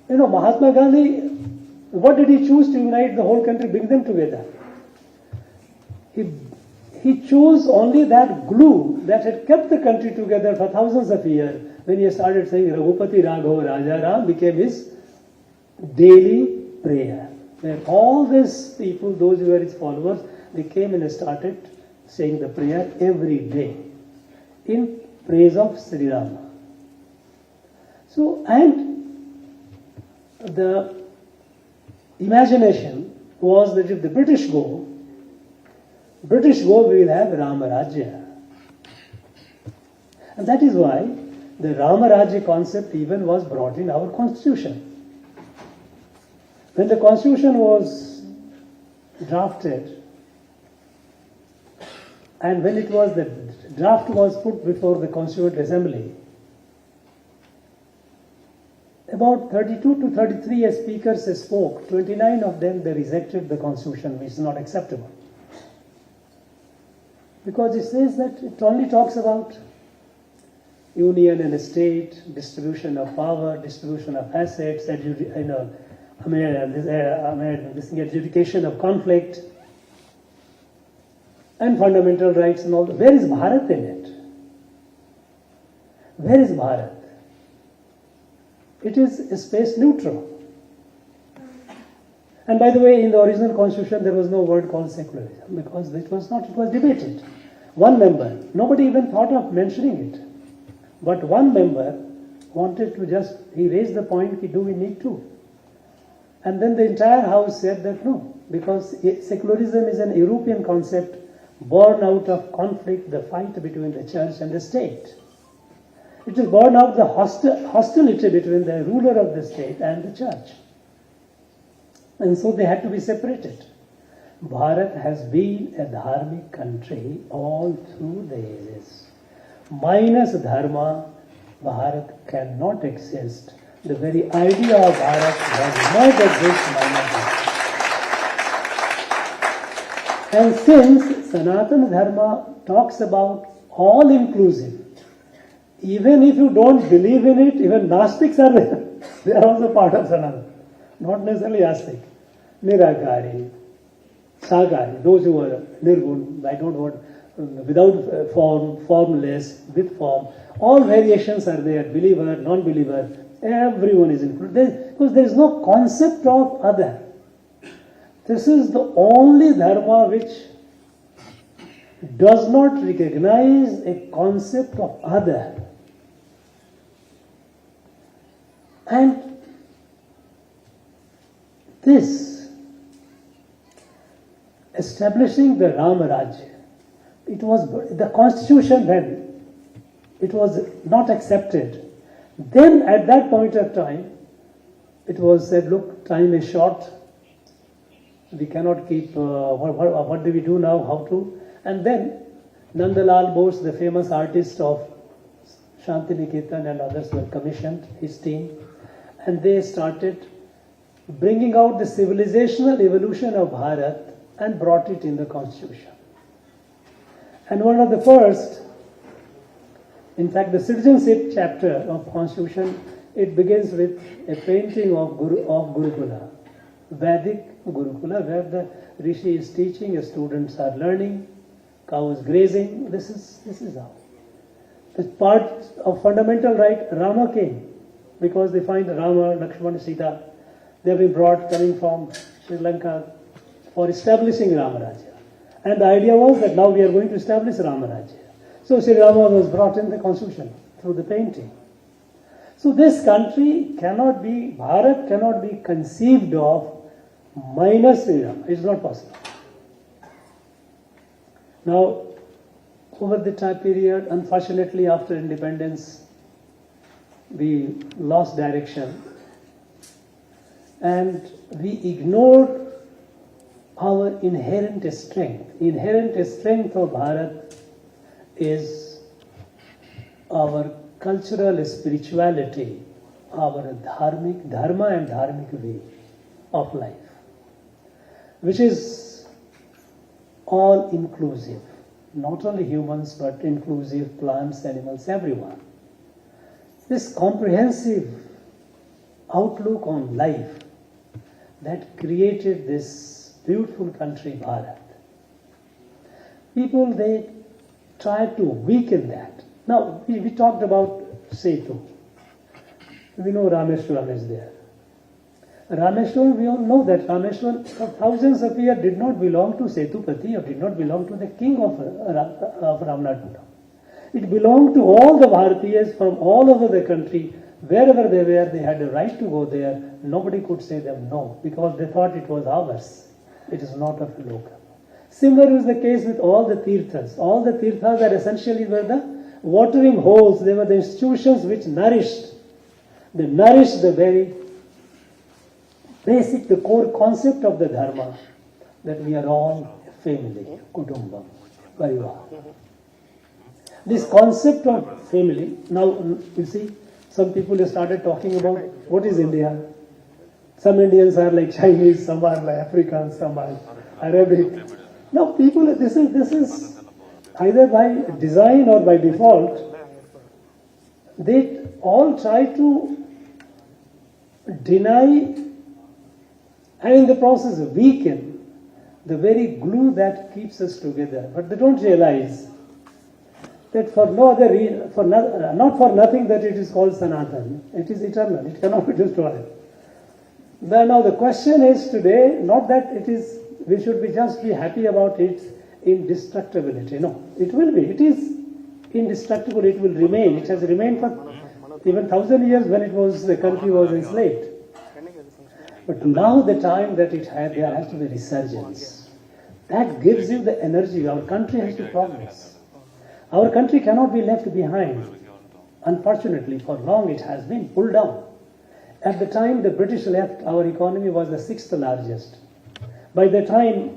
Mahatma Gandhi, what did he choose to unite the whole country, bring them together? He chose only that glue that had kept the country together for thousands of years. When he started saying Raghupati Raghav Raja Ram became his daily prayer. Where all these people, those who were his followers, they came and started saying the prayer every day in praise of Sri Rama. So, and the imagination was that if the British go, we will have Rama Rajya. And that is why the Rama Rajya concept even was brought in our constitution. When the constitution was drafted, and when the draft was put before the Constituent Assembly, about 32 to 33 speakers spoke. 29 of them, they rejected the constitution, which is not acceptable. Because it says that it only talks about union and state, distribution of power, distribution of assets, adjudication of conflict, and fundamental rights and all. Where is Bharat in it? Where is Bharat? It is space neutral. And by the way, in the original constitution, there was no word called secularism, because it was not, it was debated. One member, nobody even thought of mentioning it. But one member wanted to he raised the point, do we need to? And then the entire house said that no, because secularism is an European concept born out of conflict, the fight between the church and the state. It is born out of the hostility between the ruler of the state and the church. And so they had to be separated. Bharat has been a dharmic country all through the ages. Minus dharma, Bharat cannot exist. The very idea of Bharat does not exist minus it. And since Sanatana Dharma talks about all-inclusive, even if you don't believe in it, even Gnostics are there. They are also part of Sanatana. Not necessarily Astic. Nirakari, Sakari, those who are Nirgun, I don't want, without form, formless, with form. All variations are there, believer, non-believer, everyone is included. Because there is no concept of other. This is the only dharma which does not recognize a concept of other. And this, establishing the Rama Rajya, it was the constitution then, it was not accepted. Then at that point of time, it was said, look, time is short. We cannot keep, what do we do now, how to? And then Nandalal Bose, the famous artist of Shantiniketan and others were commissioned, his team, and they started bringing out the civilizational evolution of Bharat and brought it in the constitution. And one of the first, in fact the citizenship chapter of constitution, it begins with a painting of Gurukula, Vedic Gurukula, where the Rishi is teaching, students are learning, cows grazing. This is how. As part of fundamental right, Rama came, because they find Rama, Lakshmana, Sita, they have been brought coming from Sri Lanka for establishing Rama Rajya. And the idea was that now we are going to establish Rama Rajya. So Sri Rama was brought in the constitution through the painting. So this country cannot be, Bharat cannot be conceived of minus Sri Rama. It's not possible. Now, over the time period, unfortunately after independence, we lost direction and we ignored our inherent strength. Inherent strength of Bharat is our cultural spirituality, our dharmic, dharma and dharmic way of life, which is all inclusive, not only humans but inclusive plants, animals, everyone. This comprehensive outlook on life that created this beautiful country, Bharat. People, they try to weaken that. Now, we talked about Setu. We know Rameshwaram is there. Rameshwaram, we all know that Rameshwaram for thousands of years did not belong to Setupati or did not belong to the king of Ramnathpuram. It belonged to all the Bharatiyas from all over the country. Wherever they were, they had a right to go there. Nobody could say them no, because they thought it was ours. It is not of a local. Similar is the case with all the tirthas. All the tirthas are essentially were the watering holes. They were the institutions which nourished. They nourished the very basic, the core concept of the dharma, that we are all a family, kutumbam, parivar. This concept of family, now you see, some people have started talking about what is India. Some Indians are like Chinese, some are like Africans, some are Arabic. Now people, this is either by design or by default, they all try to deny and in the process weaken the very glue that keeps us together. But they don't realize that for no other reason, not for nothing that it is called Sanatan. It is eternal. It cannot be destroyed. Now the question is today, not that it is, we should just be happy about its indestructibility. No, it will be. It is indestructible. It will remain. It has remained for even 1,000 years when it was, the country was enslaved. But now the time that it had, there has to be resurgence. That gives you the energy. Our country has to progress. Our country cannot be left behind. Unfortunately, for long it has been pulled down. At the time the British left, our economy was the 6th largest. By the time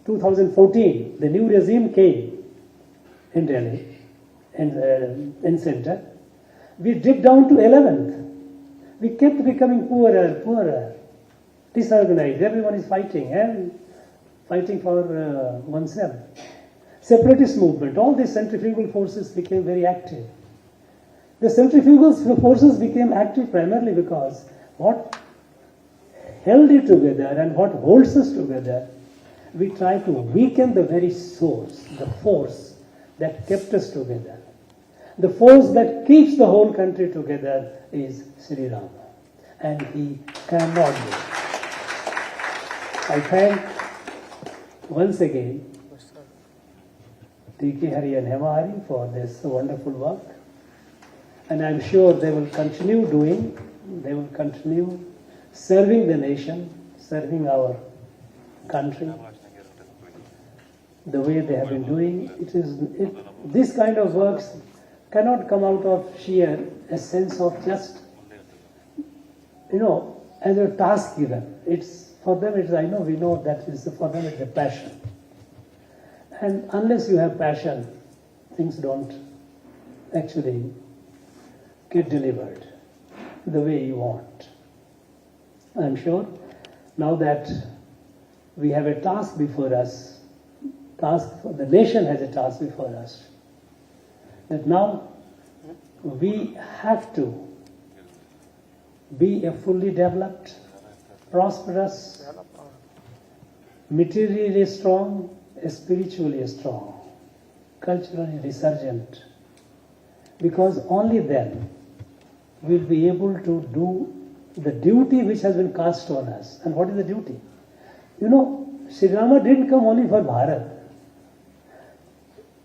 2014, the new regime came in Delhi, in center, we dipped down to 11th. We kept becoming poorer and poorer, disorganized. Everyone is fighting and fighting for oneself. Separatist movement, all these centrifugal forces became very active. The centrifugal forces became active primarily because what held it together and what holds us together, we try to weaken the very source, the force that kept us together. The force that keeps the whole country together is Sri Rama, and he cannot be. I thank once again D.K. Hari and Hema Hari for this wonderful work, and I'm sure they will continue doing, they will continue serving the nation, serving our country the way they have been doing. This kind of works cannot come out of sheer a sense of just, as a task given. It's for them. We know that is for them. It's a passion, and unless you have passion, things don't actually get delivered the way you want. I'm sure now that we have a task before us, the nation has a task before us, that now we have to be a fully developed, prosperous, materially strong, spiritually strong, culturally resurgent, because only then we'll be able to do the duty which has been cast on us. And what is the duty? Sri Rama didn't come only for Bharat.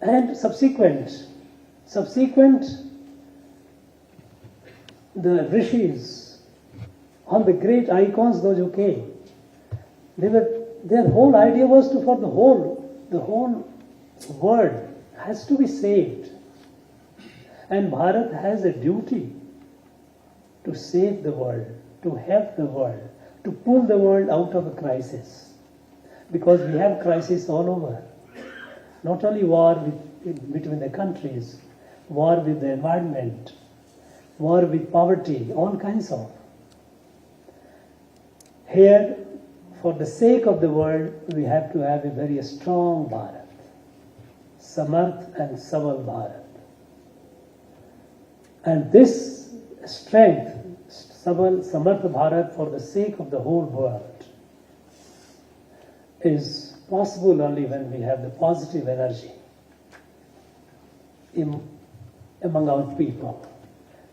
And subsequent the rishis, all the great icons, those who came, their whole idea was for the whole world has to be saved. And Bharat has a duty to save the world, to help the world, to pull the world out of a crisis. Because we have crises all over. Not only war between the countries, war with the environment, war with poverty, all kinds of. Here, for the sake of the world, we have to have a very strong Bharat. Samarth and Sabal Bharat. And this strength, Samarth Bharat, for the sake of the whole world, is possible only when we have the positive energy among our people.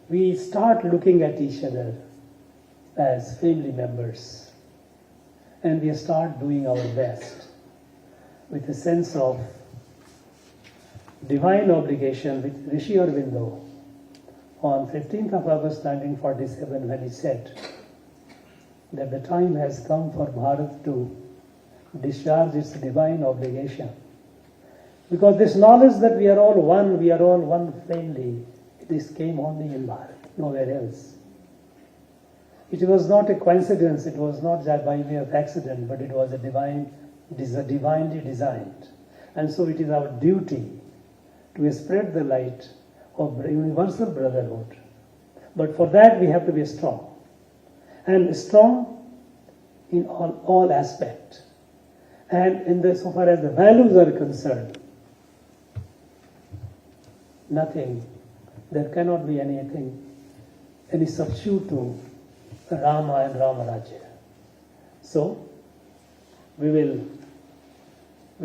We start looking at each other as family members, and we start doing our best with a sense of divine obligation with Rishi Aurobindo on 15th of August 1947, when he said that the time has come for Bharat to discharge its divine obligation. Because this knowledge that we are all one family, this came only in Bharat, nowhere else. It was not a coincidence, it was not by way of accident, but it was divinely designed. And so it is our duty to spread the light of universal brotherhood. But for that we have to be strong. And strong in all aspects. And so far as the values are concerned, nothing, there cannot be any substitute to Rama and Ramarajya. So, we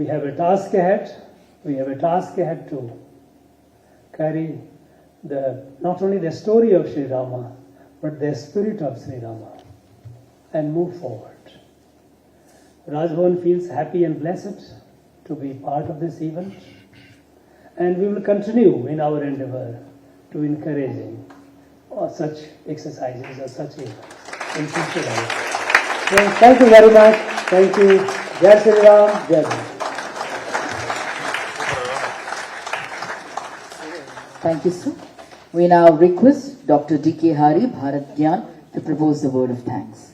have a task ahead. We have a task ahead to carry not only the story of Sri Rama, but the spirit of Sri Rama, and move forward. Rajbhavan feels happy and blessed to be part of this event, and we will continue in our endeavor to encouraging such exercises or such events in future. So, thank you very much. Thank you. Jai Sri Ram. Jai Ram. Thank you, sir. We now request Dr. D.K. Hari, Bharat Gyan, to propose the word of thanks.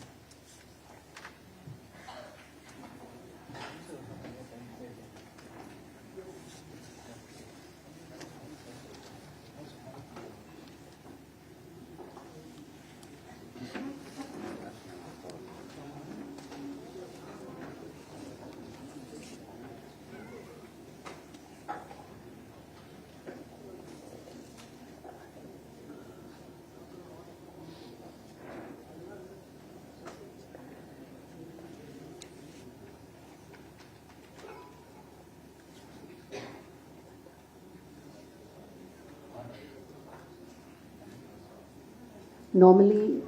Normally,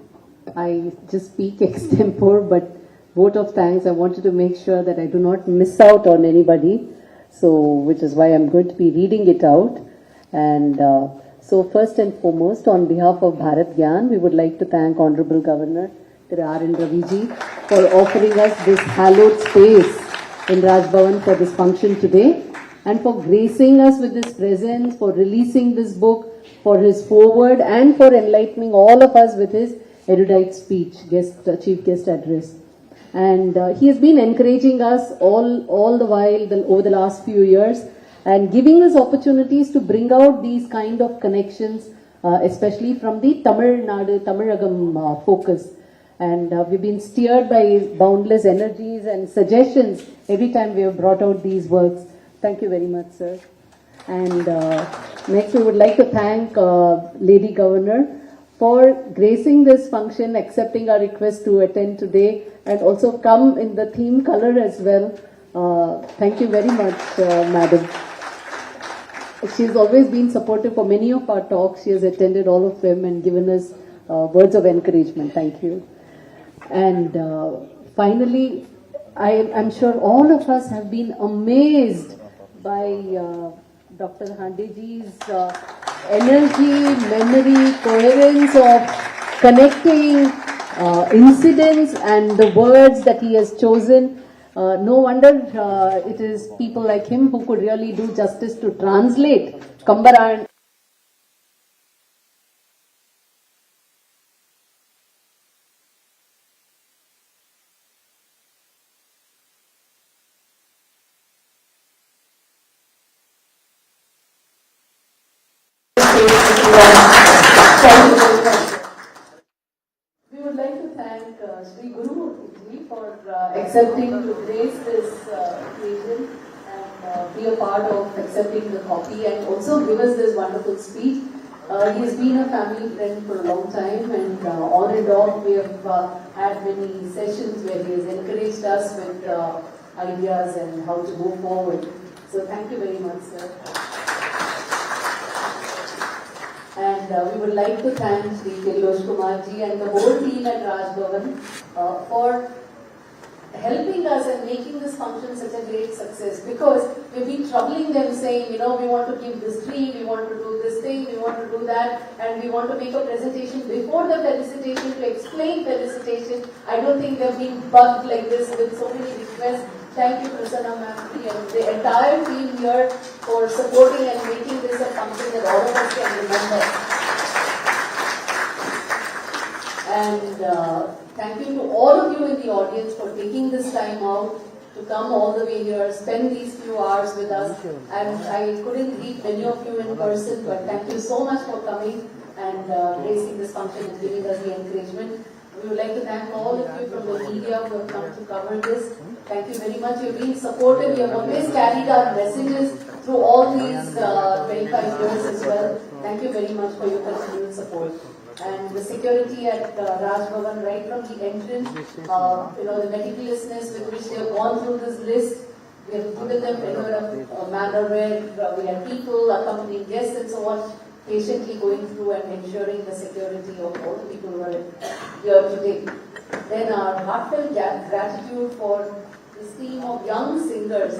I just speak extempore, but vote of thanks, I wanted to make sure that I do not miss out on anybody. So, which is why I'm going to be reading it out. And so, first and foremost, on behalf of Bharat Gyan, we would like to thank Honorable Governor R.N. Raviji for offering us this hallowed space in Raj Bhavan for this function today, and for gracing us with this presence, for releasing this book, for his foreword, and for enlightening all of us with his erudite speech, chief guest address. And he has been encouraging us all the while over the last few years, and giving us opportunities to bring out these kind of connections, especially from the Tamilagam focus. And we've been steered by his boundless energies and suggestions every time we have brought out these works. Thank you very much, sir. And next, we would like to thank Lady Governor for gracing this function, accepting our request to attend today, and also come in the theme color as well. Thank you very much, Madam. She's always been supportive for many of our talks. She has attended all of them and given us words of encouragement. Thank you. And finally, I'm sure all of us have been amazed by Dr. Handeji's energy, memory, coherence of connecting incidents and the words that he has chosen. No wonder it is people like him who could really do justice to translate Kambarayan. We would like to thank Sri Gurumurthy for accepting to grace this occasion and be a part of accepting the copy and also give us this wonderful speech. He has been a family friend for a long time, and on and off we have had many sessions where he has encouraged us with ideas and how to go forward. So thank you very much, sir. And we would like to thank Sri Kirosh Kumar ji and the whole team at Raj Bhavan for helping us and making this function such a great success, because we've been troubling them saying, we want to give this tree, we want to do this thing, we want to do that, and we want to make a presentation before the felicitation to explain felicitation. I don't think they've been bugged like this with so many requests. Thank you, Prasanna ma'am, and the entire team here for supporting and making this a function that all of us can remember. And thank you to all of you in the audience for taking this time out to come all the way here, spend these few hours with us. And I couldn't meet many of you in person, but thank you so much for coming and gracing this function and giving us the encouragement. We would like to thank all of you from the media who have come to cover this. Thank you very much. You've been supportive. You have always carried our messages through all these 25 years as well. Thank you very much for your continued support. And the security at Raj Bhavan, right from the entrance, the meticulousness with which they have gone through this list, we have given them in a manner where we had people accompanying guests and so on, patiently going through and ensuring the security of all the people who are here today. Then our heartfelt gratitude for this team of young singers.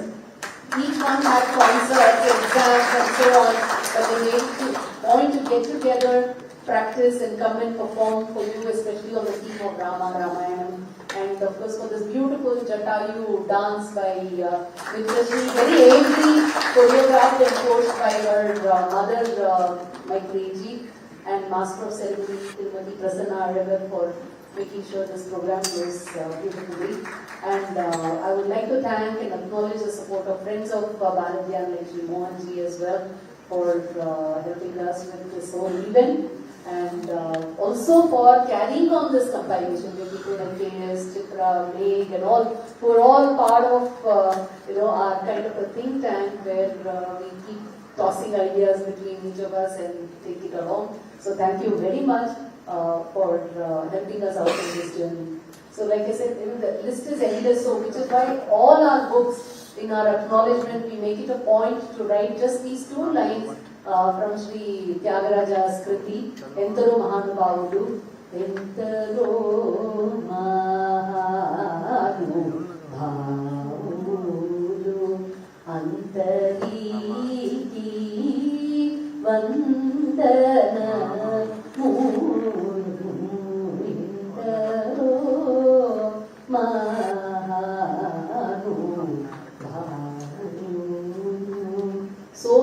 Each one had concerts, exams and so on, but they made it a point to get together, practice and come and perform for you, especially on the theme of Ramayanam. And of course for this beautiful Jatayu dance by Mindrashri, very ably choreographed and coached by her mother, Maitreji, and Master of Ceremony, Tirumati Prasanna Aragar, for making sure this program goes beautifully. And I would like to thank and acknowledge the support of friends of Bharatyan like Sri Mohanji as well for helping us with this whole event. And also for carrying on this compilation with people like KS, Chitra, Meg and all, who are all part of our kind of a think tank where we keep tossing ideas between each of us and take it along. So thank you very much for helping us out in this journey. So like I said, the list is endless, so which is why all our books, in our acknowledgement, we make it a point to write just these two lines from Sri Tyagaraja's Kriti, Entaro Mahanubavudu, Entaro Mahanubavudu, Antariki Vandana Muru, Entaro Mahanubavudu. So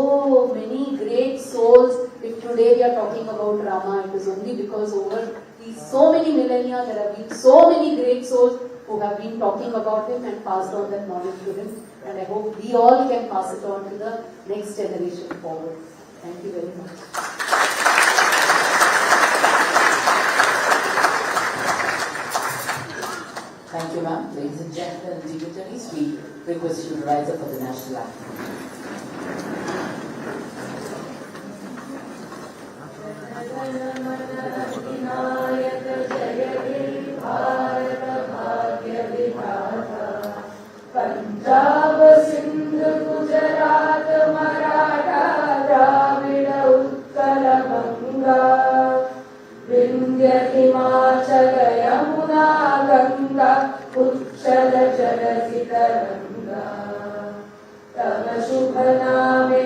many great souls. If today we are talking about Rama, it is only because over these so many millennia there have been so many great souls who have been talking about him and passed on that knowledge to him. And I hope we all can pass it on to the next generation forward. Thank you very much. Thank you, ma'am. Ladies and gentlemen, dignitaries, we request you to rise up for the national anthem. Punjab Sindh Gujarat Maratha Dravid Utkal बंगा विंध्य हिमाचल यमुना गंगा उच्चल जलधि तरंगा तव शुभ नामे